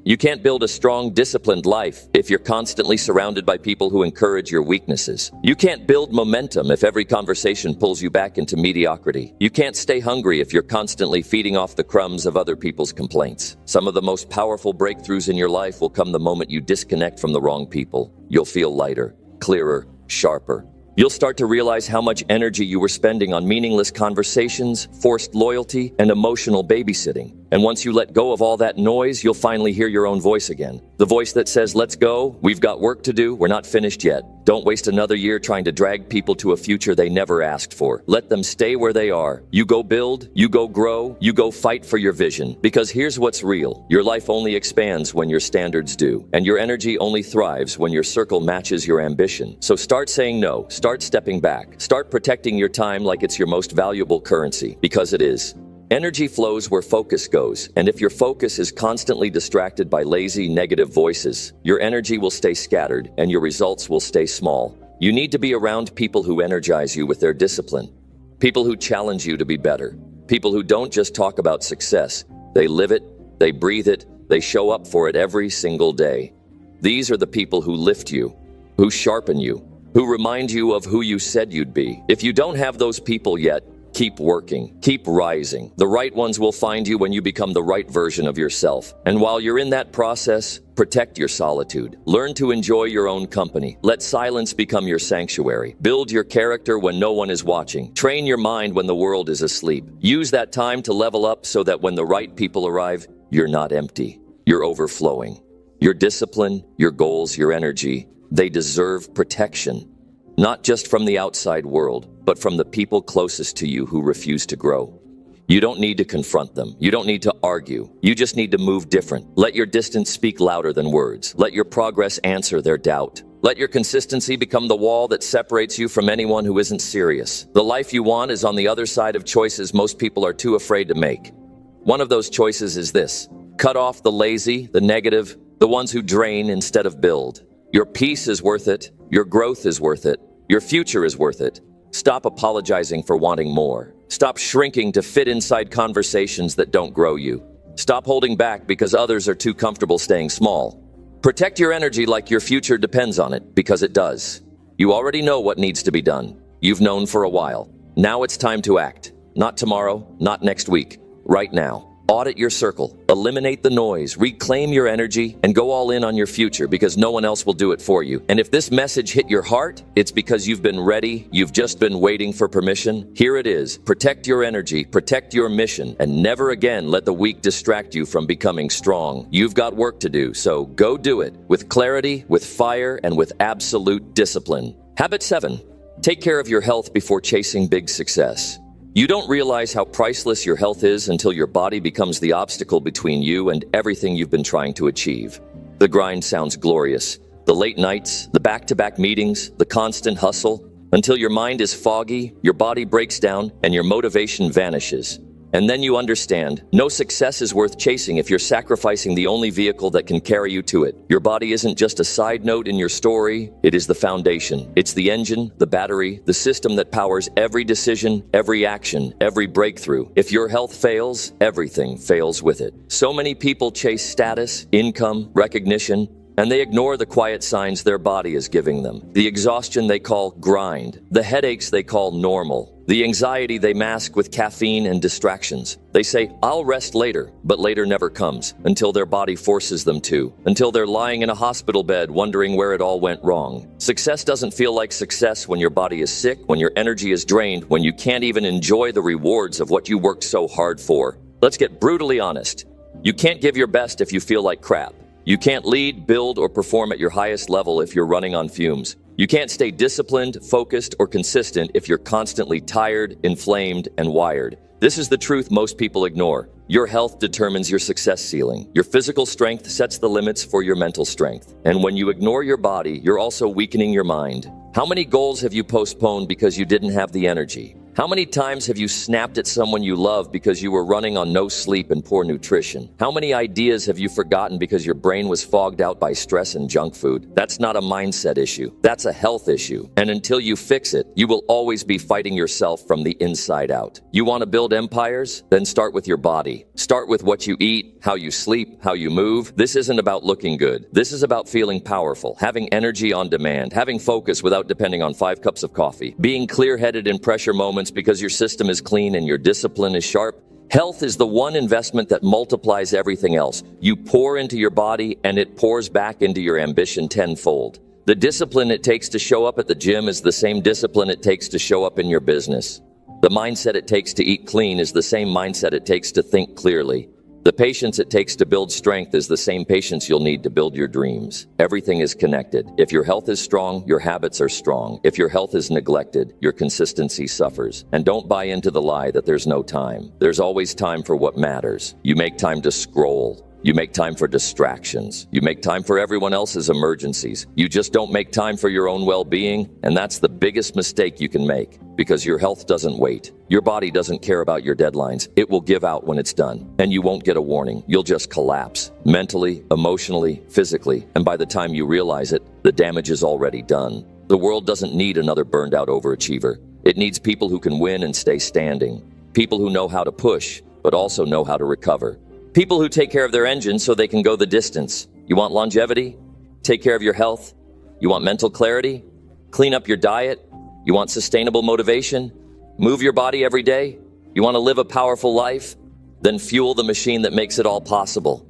You can't build a strong, disciplined life if you're constantly surrounded by people who encourage your weaknesses. You can't build momentum if every conversation pulls you back into mediocrity. You can't stay hungry if you're constantly feeding off the crumbs of other people's complaints. Some of the most powerful breakthroughs in your life will come the moment you disconnect from the wrong people. You'll feel lighter, clearer, sharper. You'll start to realize how much energy you were spending on meaningless conversations, forced loyalty, and emotional babysitting. And once you let go of all that noise, you'll finally hear your own voice again. The voice that says, let's go, we've got work to do, we're not finished yet. Don't waste another year trying to drag people to a future they never asked for. Let them stay where they are. You go build, you go grow, you go fight for your vision. Because here's what's real. Your life only expands when your standards do. And your energy only thrives when your circle matches your ambition. So start saying no. Start stepping back. Start protecting your time like it's your most valuable currency. Because it is. Energy flows where focus goes, and if your focus is constantly distracted by lazy, negative voices, your energy will stay scattered and your results will stay small. You need to be around people who energize you with their discipline, people who challenge you to be better, people who don't just talk about success, they live it, they breathe it, they show up for it every single day. These are the people who lift you, who sharpen you, who remind you of who you said you'd be. If you don't have those people yet, keep working, keep rising. The right ones will find you when you become the right version of yourself. And while you're in that process, protect your solitude. Learn to enjoy your own company. Let silence become your sanctuary. Build your character when no one is watching. Train your mind when the world is asleep. Use that time to level up so that when the right people arrive, you're not empty. You're overflowing. Your discipline, your goals, your energy, they deserve protection. Not just from the outside world, but from the people closest to you who refuse to grow. You don't need to confront them. You don't need to argue. You just need to move different. Let your distance speak louder than words. Let your progress answer their doubt. Let your consistency become the wall that separates you from anyone who isn't serious. The life you want is on the other side of choices most people are too afraid to make. One of those choices is this. Cut off the lazy, the negative, the ones who drain instead of build. Your peace is worth it. Your growth is worth it. Your future is worth it. Stop apologizing for wanting more. Stop shrinking to fit inside conversations that don't grow you. Stop holding back because others are too comfortable staying small. Protect your energy like your future depends on it, because it does. You already know what needs to be done. You've known for a while. Now it's time to act. Not tomorrow, not next week. Right now. Audit your circle, eliminate the noise, reclaim your energy, and go all in on your future because no one else will do it for you. And if this message hit your heart, it's because you've been ready, you've just been waiting for permission. Here it is. Protect your energy, protect your mission, and never again let the weak distract you from becoming strong. You've got work to do, so go do it with clarity, with fire, and with absolute discipline. Habit 7. Take care of your health before chasing big success. You don't realize how priceless your health is until your body becomes the obstacle between you and everything you've been trying to achieve. The grind sounds glorious. The late nights, the back-to-back meetings, the constant hustle, until your mind is foggy, your body breaks down, and your motivation vanishes. And then you understand, no success is worth chasing if you're sacrificing the only vehicle that can carry you to it. Your body isn't just a side note in your story, it is the foundation. It's the engine, the battery, the system that powers every decision, every action, every breakthrough. If your health fails, everything fails with it. So many people chase status, income, recognition, and they ignore the quiet signs their body is giving them. The exhaustion they call grind, the headaches they call normal, the anxiety they mask with caffeine and distractions. They say, I'll rest later, but later never comes, until their body forces them to, until they're lying in a hospital bed wondering where it all went wrong. Success doesn't feel like success when your body is sick, when your energy is drained, when you can't even enjoy the rewards of what you worked so hard for. Let's get brutally honest. You can't give your best if you feel like crap. You can't lead, build, or perform at your highest level if you're running on fumes. You can't stay disciplined, focused, or consistent if you're constantly tired, inflamed, and wired. This is the truth most people ignore. Your health determines your success ceiling. Your physical strength sets the limits for your mental strength. And when you ignore your body, you're also weakening your mind. How many goals have you postponed because you didn't have the energy? How many times have you snapped at someone you love because you were running on no sleep and poor nutrition? How many ideas have you forgotten because your brain was fogged out by stress and junk food? That's not a mindset issue. That's a health issue. And until you fix it, you will always be fighting yourself from the inside out. You want to build empires? Then start with your body. Start with what you eat, how you sleep, how you move. This isn't about looking good. This is about feeling powerful, having energy on demand, having focus without depending on 5 cups of coffee, being clear-headed in pressure moments because your system is clean and your discipline is sharp. Health is the one investment that multiplies everything else. You pour into your body and it pours back into your ambition tenfold. The discipline it takes to show up at the gym is the same discipline it takes to show up in your business. The mindset it takes to eat clean is the same mindset it takes to think clearly. The patience it takes to build strength is the same patience you'll need to build your dreams. Everything is connected. If your health is strong, your habits are strong. If your health is neglected, your consistency suffers. And don't buy into the lie that there's no time. There's always time for what matters. You make time to scroll. You make time for distractions. You make time for everyone else's emergencies. You just don't make time for your own well-being, and that's the biggest mistake you can make, because your health doesn't wait. Your body doesn't care about your deadlines. It will give out when it's done, and you won't get a warning. You'll just collapse, mentally, emotionally, physically, and by the time you realize it, the damage is already done. The world doesn't need another burned-out overachiever. It needs people who can win and stay standing. People who know how to push, but also know how to recover. People who take care of their engine so they can go the distance. You want longevity? Take care of your health. You want mental clarity? Clean up your diet. You want sustainable motivation? Move your body every day. You want to live a powerful life? Then fuel the machine that makes it all possible.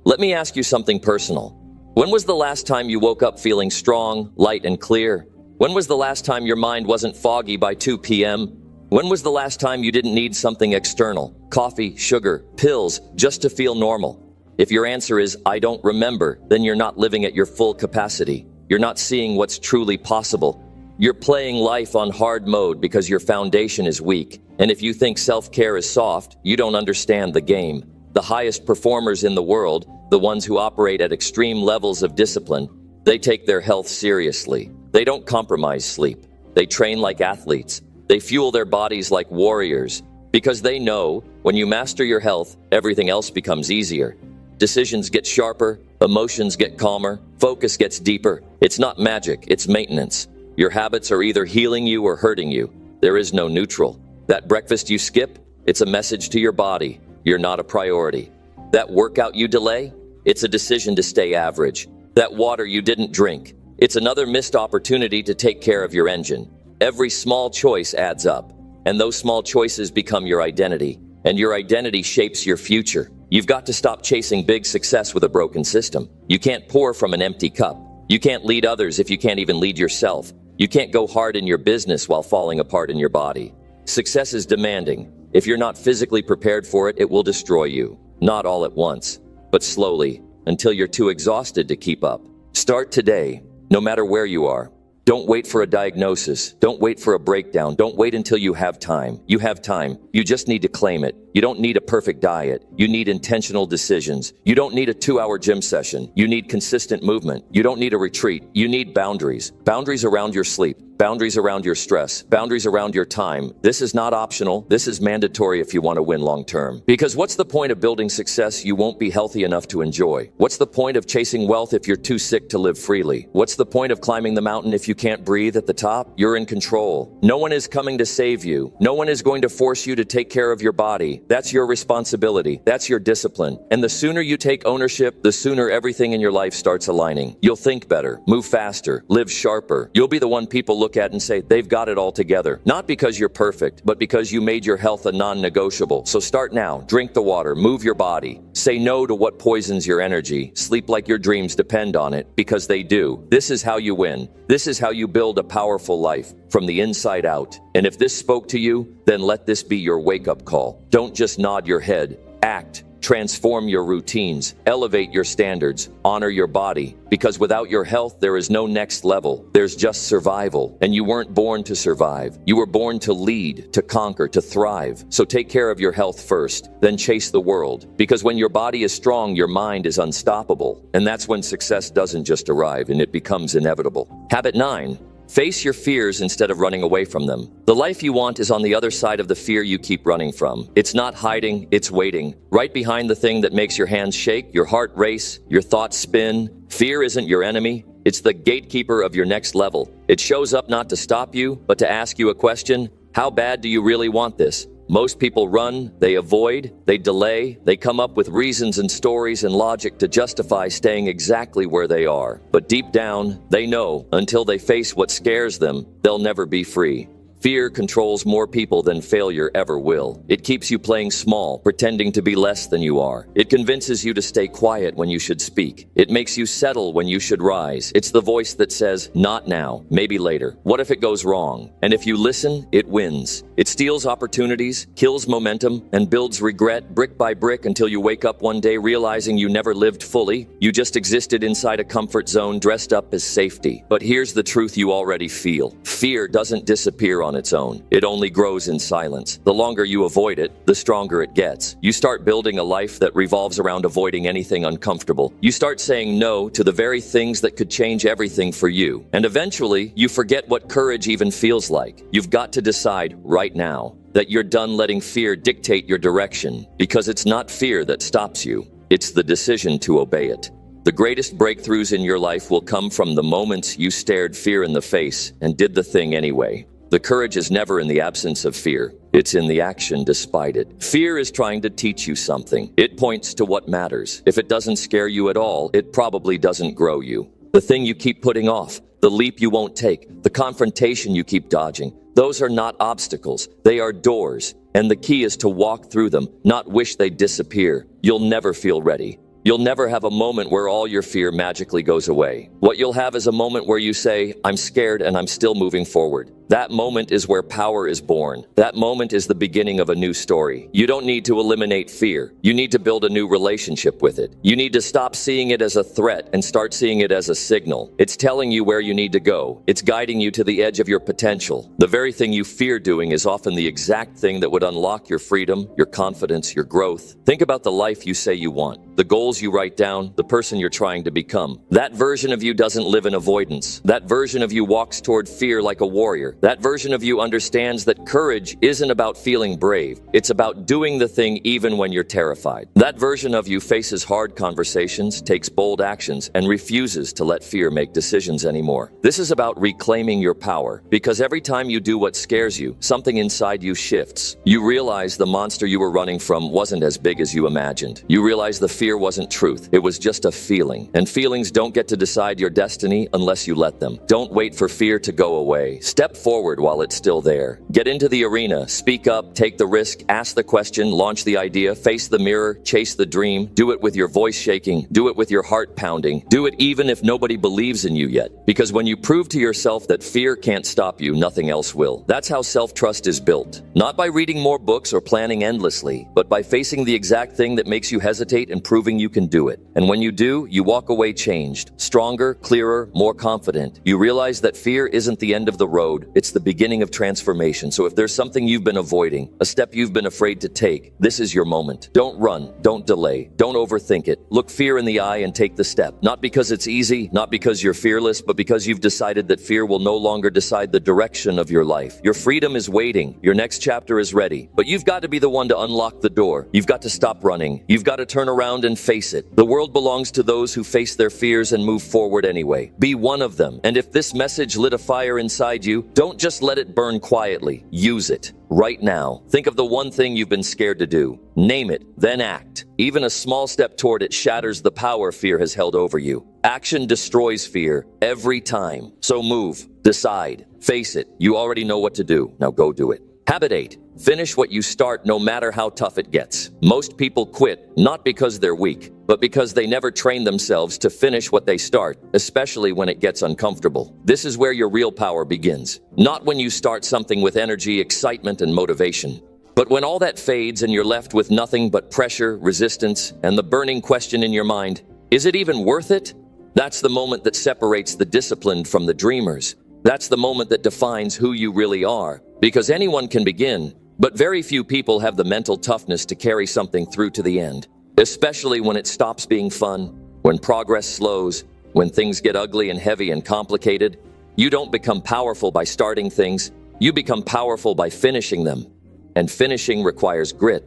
Let me ask you something personal. When was the last time you woke up feeling strong, light, and clear? When was the last time your mind wasn't foggy by 2 p.m.? When was the last time you didn't need something external, coffee, sugar, pills, just to feel normal? If your answer is, I don't remember, then you're not living at your full capacity. You're not seeing what's truly possible. You're playing life on hard mode because your foundation is weak. And if you think self-care is soft, you don't understand the game. The highest performers in the world, the ones who operate at extreme levels of discipline, they take their health seriously. They don't compromise sleep. They train like athletes. They fuel their bodies like warriors, because they know when you master your health, everything else becomes easier. Decisions get sharper, emotions get calmer, focus gets deeper. It's not magic, it's maintenance. Your habits are either healing you or hurting you. There is no neutral. That breakfast you skip, it's a message to your body. You're not a priority. That workout you delay, it's a decision to stay average. That water you didn't drink, it's another missed opportunity to take care of your engine. Every small choice adds up, and those small choices become your identity, and your identity shapes your future. You've got to stop chasing big success with a broken system. You can't pour from an empty cup. You can't lead others if you can't even lead yourself. You can't go hard in your business while falling apart in your body. Success is demanding. If you're not physically prepared for it, it will destroy you. Not all at once, but slowly, until you're too exhausted to keep up. Start today, no matter where you are. Don't wait for a diagnosis. Don't wait for a breakdown. Don't wait until you have time. You have time. You just need to claim it. You don't need a perfect diet. You need intentional decisions. You don't need a 2-hour gym session. You need consistent movement. You don't need a retreat. You need boundaries. Boundaries around your sleep. Boundaries around your stress. Boundaries around your time. This is not optional. This is mandatory if you want to win long term. Because what's the point of building success you won't be healthy enough to enjoy? What's the point of chasing wealth if you're too sick to live freely? What's the point of climbing the mountain if you can't breathe at the top? You're in control. No one is coming to save you. No one is going to force you to take care of your body. That's your responsibility. That's your discipline. And the sooner you take ownership, the sooner everything in your life starts aligning. You'll think better, move faster, live sharper. You'll be the one people look at and say, they've got it all together. Not because you're perfect, but because you made your health a non-negotiable. So start now. Drink the water. Move your body. Say no to what poisons your energy. Sleep like your dreams depend on it, because they do. This is how you win. This is how you build a powerful life, from the inside out. And if this spoke to you, then let this be your wake-up call. Don't just nod your head. Act. Transform your routines, elevate your standards, honor your body. Because without your health, there is no next level. There's just survival. And you weren't born to survive. You were born to lead, to conquer, to thrive. So take care of your health first, then chase the world. Because when your body is strong, your mind is unstoppable. And that's when success doesn't just arrive, and it becomes inevitable. Habit 9. Face your fears instead of running away from them. The life you want is on the other side of the fear you keep running from. It's not hiding, it's waiting. Right behind the thing that makes your hands shake, your heart race, your thoughts spin. Fear isn't your enemy. It's the gatekeeper of your next level. It shows up not to stop you, but to ask you a question. How bad do you really want this? Most people run, they avoid, they delay, they come up with reasons and stories and logic to justify staying exactly where they are. But deep down, they know, until they face what scares them, they'll never be free. Fear controls more people than failure ever will. It keeps you playing small, pretending to be less than you are. It convinces you to stay quiet when you should speak. It makes you settle when you should rise. It's the voice that says, not now, maybe later. What if it goes wrong? And if you listen, it wins. It steals opportunities, kills momentum, and builds regret brick by brick until you wake up one day realizing you never lived fully. You just existed inside a comfort zone dressed up as safety. But here's the truth you already feel. Fear doesn't disappear on its own. It only grows in silence. The longer you avoid it, the stronger it gets. You start building a life that revolves around avoiding anything uncomfortable. You start saying no to the very things that could change everything for you. And eventually, you forget what courage even feels like. You've got to decide right now that you're done letting fear dictate your direction, because it's not fear that stops you. It's the decision to obey it. The greatest breakthroughs in your life will come from the moments you stared fear in the face and did the thing anyway. The courage is never in the absence of fear. It's in the action despite it. Fear is trying to teach you something. It points to what matters. If it doesn't scare you at all, it probably doesn't grow you. The thing you keep putting off, the leap you won't take, the confrontation you keep dodging, those are not obstacles. They are doors. And the key is to walk through them, not wish they'd disappear. You'll never feel ready. You'll never have a moment where all your fear magically goes away. What you'll have is a moment where you say, I'm scared and I'm still moving forward. That moment is where power is born. That moment is the beginning of a new story. You don't need to eliminate fear. You need to build a new relationship with it. You need to stop seeing it as a threat and start seeing it as a signal. It's telling you where you need to go. It's guiding you to the edge of your potential. The very thing you fear doing is often the exact thing that would unlock your freedom, your confidence, your growth. Think about the life you say you want, the goals you write down, the person you're trying to become. That version of you doesn't live in avoidance. That version of you walks toward fear like a warrior. That version of you understands that courage isn't about feeling brave. It's about doing the thing even when you're terrified. That version of you faces hard conversations, takes bold actions, and refuses to let fear make decisions anymore. This is about reclaiming your power, because every time you do what scares you, something inside you shifts. You realize the monster you were running from wasn't as big as you imagined. You realize the fear wasn't truth. It was just a feeling. And feelings don't get to decide your destiny unless you let them. Don't wait for fear to go away. Step forward while it's still there. Get into the arena, speak up, take the risk, ask the question, launch the idea, face the mirror, chase the dream. Do it with your voice shaking. Do it with your heart pounding. Do it even if nobody believes in you yet. Because when you prove to yourself that fear can't stop you, nothing else will. That's how self-trust is built. Not by reading more books or planning endlessly, but by facing the exact thing that makes you hesitate and proving you can do it. And when you do, you walk away changed, stronger, clearer, more confident. You realize that fear isn't the end of the road. It's the beginning of transformation. So if there's something you've been avoiding, a step you've been afraid to take, this is your moment. Don't run, don't delay, don't overthink it. Look fear in the eye and take the step. Not because it's easy, not because you're fearless, but because you've decided that fear will no longer decide the direction of your life. Your freedom is waiting. Your next chapter is ready. But you've got to be the one to unlock the door. You've got to stop running. You've got to turn around and face it. The world belongs to those who face their fears and move forward anyway. Be one of them. And if this message lit a fire inside you, don't just let it burn quietly. Use it. Right now, think of the one thing you've been scared to do. Name it, then act. Even a small step toward it shatters the power fear has held over you. Action destroys fear every time. So move, decide, face it. You already know what to do. Now go do it. Habit 8. Finish what you start no matter how tough it gets. Most people quit, not because they're weak, but because they never train themselves to finish what they start, especially when it gets uncomfortable. This is where your real power begins. Not when you start something with energy, excitement, and motivation, but when all that fades and you're left with nothing but pressure, resistance, and the burning question in your mind, is it even worth it? That's the moment that separates the disciplined from the dreamers. That's the moment that defines who you really are. Because anyone can begin, but very few people have the mental toughness to carry something through to the end. Especially when it stops being fun, when progress slows, when things get ugly and heavy and complicated. You don't become powerful by starting things. You become powerful by finishing them. And finishing requires grit.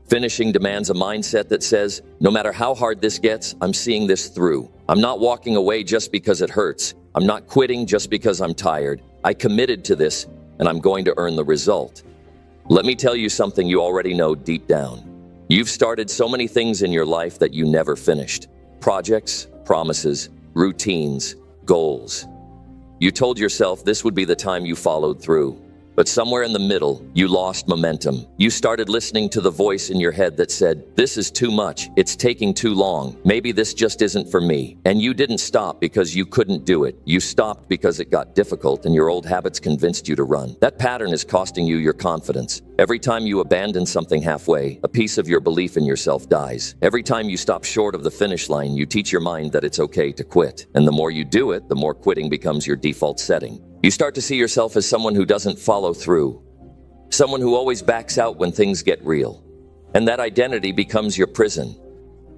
Finishing demands a mindset that says, no matter how hard this gets, I'm seeing this through. I'm not walking away just because it hurts. I'm not quitting just because I'm tired. I committed to this, and I'm going to earn the result. Let me tell you something you already know deep down. You've started so many things in your life that you never finished. Projects, promises, routines, goals. You told yourself this would be the time you followed through. But somewhere in the middle, you lost momentum. You started listening to the voice in your head that said, this is too much, it's taking too long, maybe this just isn't for me. And you didn't stop because you couldn't do it. You stopped because it got difficult and your old habits convinced you to run. That pattern is costing you your confidence. Every time you abandon something halfway, a piece of your belief in yourself dies. Every time you stop short of the finish line, you teach your mind that it's okay to quit. And the more you do it, the more quitting becomes your default setting. You start to see yourself as someone who doesn't follow through, someone who always backs out when things get real. And that identity becomes your prison.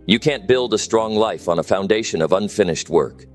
You can't build a strong life on a foundation of unfinished work.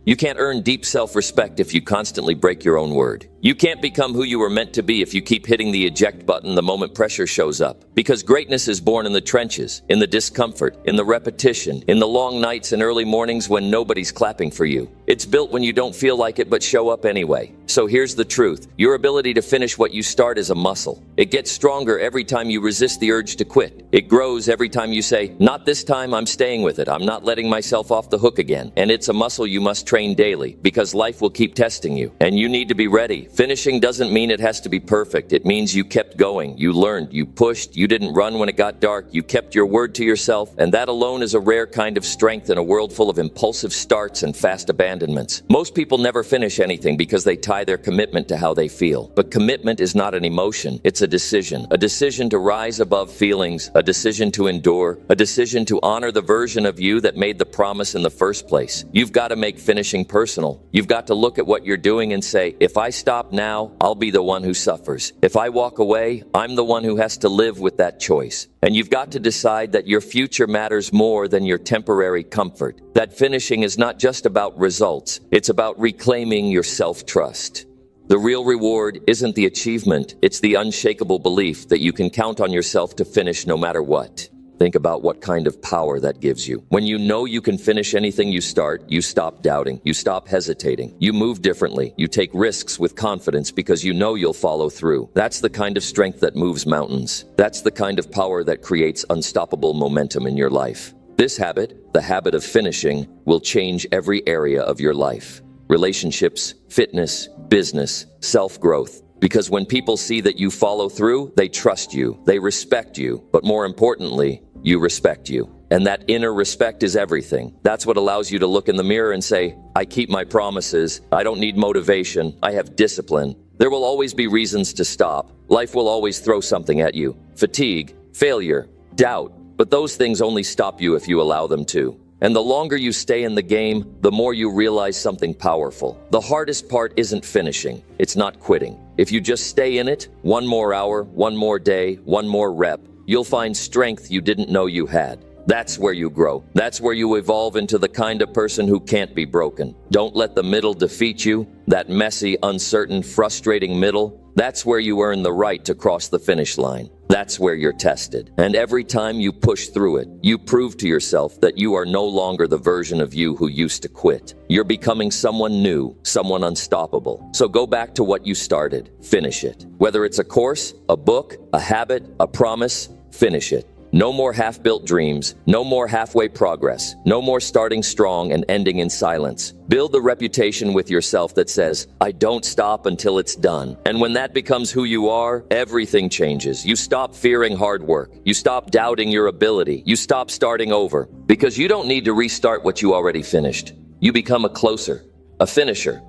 You can't earn deep self-respect if you constantly break your own word. You can't become who you were meant to be if you keep hitting the eject button the moment pressure shows up. Because greatness is born in the trenches, in the discomfort, in the repetition, in the long nights and early mornings when nobody's clapping for you. It's built when you don't feel like it but show up anyway. So here's the truth. Your ability to finish what you start is a muscle. It gets stronger every time you resist the urge to quit. It grows every time you say, not this time, I'm staying with it. I'm not letting myself off the hook again. And it's a muscle you must train daily because life will keep testing you. And you need to be ready. Finishing doesn't mean it has to be perfect. It means you kept going. You learned. You pushed. You didn't run when it got dark. You kept your word to yourself. And that alone is a rare kind of strength in a world full of impulsive starts and fast abandonments. Most people never finish anything because they tie their commitment to how they feel. But commitment is not an emotion. It's a decision. A decision to rise above feelings. A decision to endure. A decision to honor the version of you that made the promise in the first place. You've got to make finishing personal. You've got to look at what you're doing and say, if I stop now, I'll be the one who suffers. If I walk away, I'm the one who has to live with that choice. And you've got to decide that your future matters more than your temporary comfort. That finishing is not just about results. It's about reclaiming your self-trust. The real reward isn't the achievement. It's the unshakable belief that you can count on yourself to finish no matter what. Think about what kind of power that gives you. When you know you can finish anything you start, you stop doubting, you stop hesitating, you move differently, you take risks with confidence because you know you'll follow through. That's the kind of strength that moves mountains. That's the kind of power that creates unstoppable momentum in your life. This habit, the habit of finishing, will change every area of your life. Relationships, fitness, business, self-growth. Because when people see that you follow through, they trust you, they respect you, but more importantly, you respect you. And that inner respect is everything. That's what allows you to look in the mirror and say, I keep my promises, I don't need motivation, I have discipline. There will always be reasons to stop. Life will always throw something at you. Fatigue, failure, doubt. But those things only stop you if you allow them to. And the longer you stay in the game, the more you realize something powerful. The hardest part isn't finishing. It's not quitting. If you just stay in it, one more hour, one more day, one more rep, you'll find strength you didn't know you had. That's where you grow. That's where you evolve into the kind of person who can't be broken. Don't let the middle defeat you. That messy, uncertain, frustrating middle, that's where you earn the right to cross the finish line. That's where you're tested. And every time you push through it, you prove to yourself that you are no longer the version of you who used to quit. You're becoming someone new, someone unstoppable. So go back to what you started. Finish it. Whether it's a course, a book, a habit, a promise, finish it. No more half-built dreams, no more halfway progress, no more starting strong and ending in silence. Build the reputation with yourself that says, I don't stop until it's done. And when that becomes who you are, everything changes. You stop fearing hard work. You stop doubting your ability. You stop starting over. Because you don't need to restart what you already finished. You become a closer, a finisher,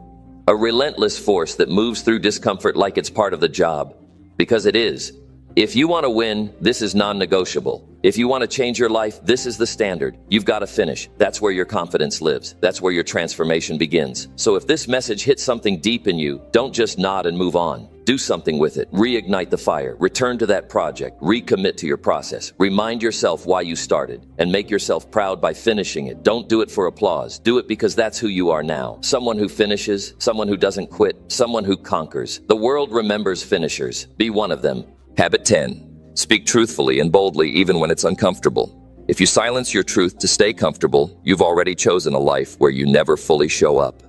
a relentless force that moves through discomfort like it's part of the job. Because it is. If you want to win, this is non-negotiable. If you want to change your life, this is the standard. You've got to finish. That's where your confidence lives. That's where your transformation begins. So if this message hits something deep in you, don't just nod and move on. Do something with it. Reignite the fire. Return to that project. Recommit to your process. Remind yourself why you started and make yourself proud by finishing it. Don't do it for applause. Do it because that's who you are now. Someone who finishes, someone who doesn't quit, someone who conquers. The world remembers finishers. Be one of them. Habit 10. Speak truthfully and boldly even when it's uncomfortable. If you silence your truth to stay comfortable, you've already chosen a life where you never fully show up.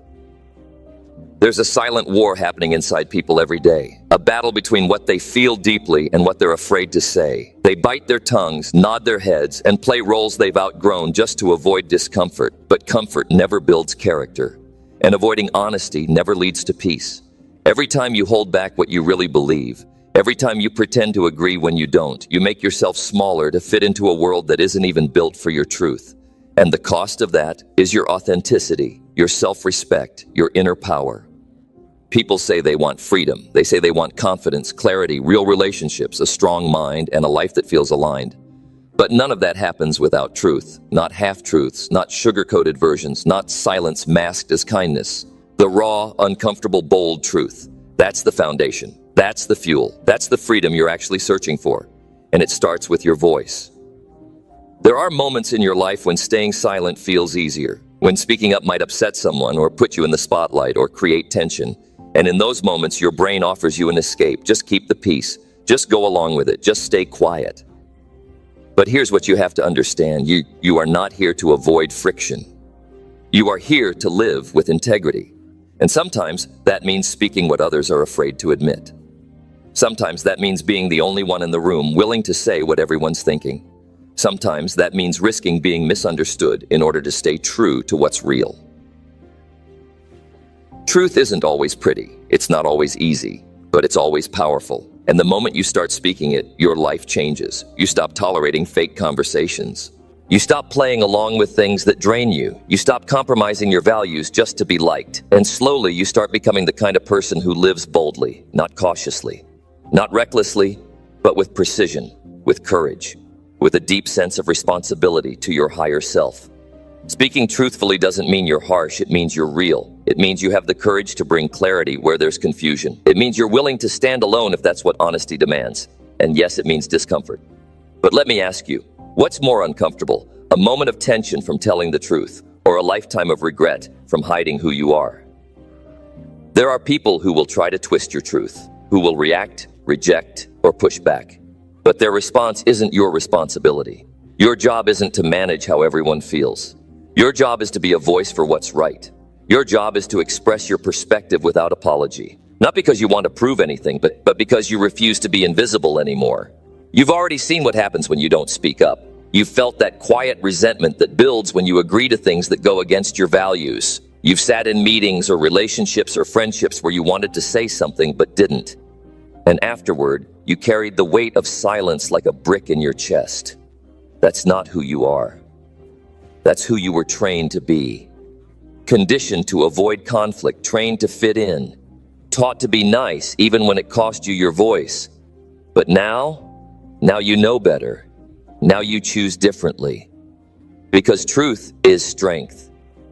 There's a silent war happening inside people every day, a battle between what they feel deeply and what they're afraid to say. They bite their tongues, nod their heads, and play roles they've outgrown just to avoid discomfort. But comfort never builds character, and avoiding honesty never leads to peace. Every time you hold back what you really believe, every time you pretend to agree when you don't, you make yourself smaller to fit into a world that isn't even built for your truth. And the cost of that is your authenticity, your self-respect, your inner power. People say they want freedom. They say they want confidence, clarity, real relationships, a strong mind, and a life that feels aligned. But none of that happens without truth. Not half-truths, not sugar-coated versions, not silence masked as kindness. The raw, uncomfortable, bold truth. That's the foundation. That's the fuel. That's the freedom you're actually searching for. And it starts with your voice. There are moments in your life when staying silent feels easier, when speaking up might upset someone or put you in the spotlight or create tension. And in those moments, your brain offers you an escape. Just keep the peace. Just go along with it. Just stay quiet. But here's what you have to understand. You are not here to avoid friction. You are here to live with integrity. And sometimes that means speaking what others are afraid to admit. Sometimes that means being the only one in the room willing to say what everyone's thinking. Sometimes that means risking being misunderstood in order to stay true to what's real. Truth isn't always pretty, it's not always easy, but it's always powerful. And the moment you start speaking it, your life changes. You stop tolerating fake conversations. You stop playing along with things that drain you. You stop compromising your values just to be liked. And slowly you start becoming the kind of person who lives boldly, not cautiously, not recklessly, but with precision, with courage, with a deep sense of responsibility to your higher self. Speaking truthfully doesn't mean you're harsh, it means you're real. It means you have the courage to bring clarity where there's confusion. It means you're willing to stand alone if that's what honesty demands. And yes, it means discomfort. But let me ask you, what's more uncomfortable? A moment of tension from telling the truth, or a lifetime of regret from hiding who you are? There are people who will try to twist your truth, who will react, reject, or push back. But their response isn't your responsibility. Your job isn't to manage how everyone feels. Your job is to be a voice for what's right. Your job is to express your perspective without apology. Not because you want to prove anything, but because you refuse to be invisible anymore. You've already seen what happens when you don't speak up. You've felt that quiet resentment that builds when you agree to things that go against your values. You've sat in meetings or relationships or friendships where you wanted to say something but didn't. And afterward, you carried the weight of silence like a brick in your chest. That's not who you are. That's who you were trained to be. Conditioned to avoid conflict, trained to fit in, taught to be nice even when it cost you your voice. But now you know better. Now you choose differently. Because truth is strength.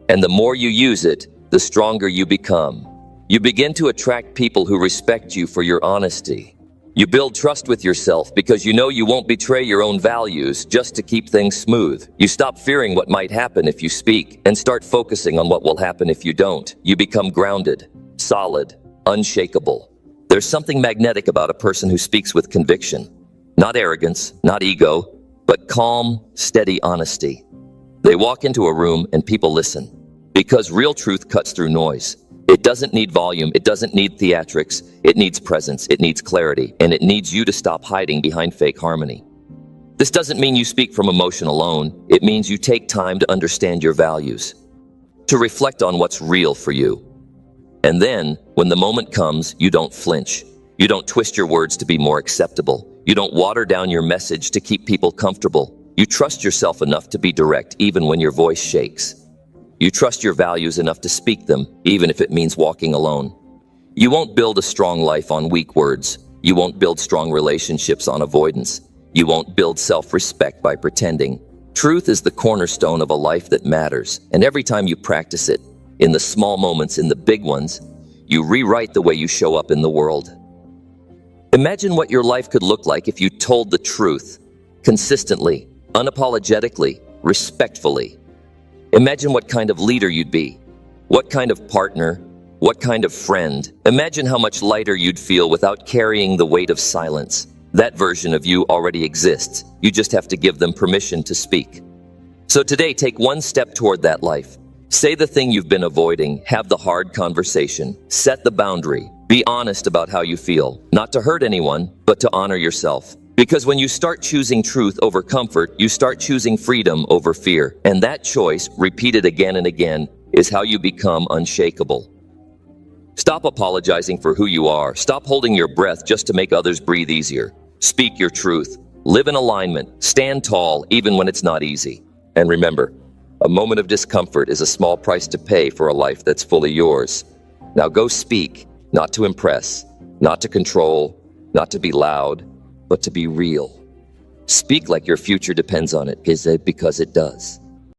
And the more you use it, the stronger you become. You begin to attract people who respect you for your honesty. You build trust with yourself because you know you won't betray your own values just to keep things smooth. You stop fearing what might happen if you speak and start focusing on what will happen if you don't. You become grounded, solid, unshakable. There's something magnetic about a person who speaks with conviction. Not arrogance, not ego, but calm, steady honesty. They walk into a room and people listen. Because real truth cuts through noise. It doesn't need volume, it doesn't need theatrics, it needs presence, it needs clarity, and it needs you to stop hiding behind fake harmony. This doesn't mean you speak from emotion alone, it means you take time to understand your values, to reflect on what's real for you. And then, when the moment comes, you don't flinch. You don't twist your words to be more acceptable. You don't water down your message to keep people comfortable. You trust yourself enough to be direct even when your voice shakes. You trust your values enough to speak them, even if it means walking alone. You won't build a strong life on weak words. You won't build strong relationships on avoidance. You won't build self-respect by pretending. Truth is the cornerstone of a life that matters, and every time you practice it, in the small moments, in the big ones, you rewrite the way you show up in the world. Imagine what your life could look like if you told the truth, consistently, unapologetically, respectfully. Imagine what kind of leader you'd be, what kind of partner, what kind of friend. Imagine how much lighter you'd feel without carrying the weight of silence. That version of you already exists. You just have to give them permission to speak. So today, take one step toward that life. Say the thing you've been avoiding, have the hard conversation, set the boundary, be honest about how you feel, not to hurt anyone, but to honor yourself. Because when you start choosing truth over comfort, you start choosing freedom over fear. And that choice, repeated again and again, is how you become unshakable. Stop apologizing for who you are. Stop holding your breath just to make others breathe easier. Speak your truth. Live in alignment. Stand tall, even when it's not easy. And remember, a moment of discomfort is a small price to pay for a life that's fully yours. Now go speak, not to impress, not to control, not to be loud, but to be real. Speak like your future depends on it, because it does.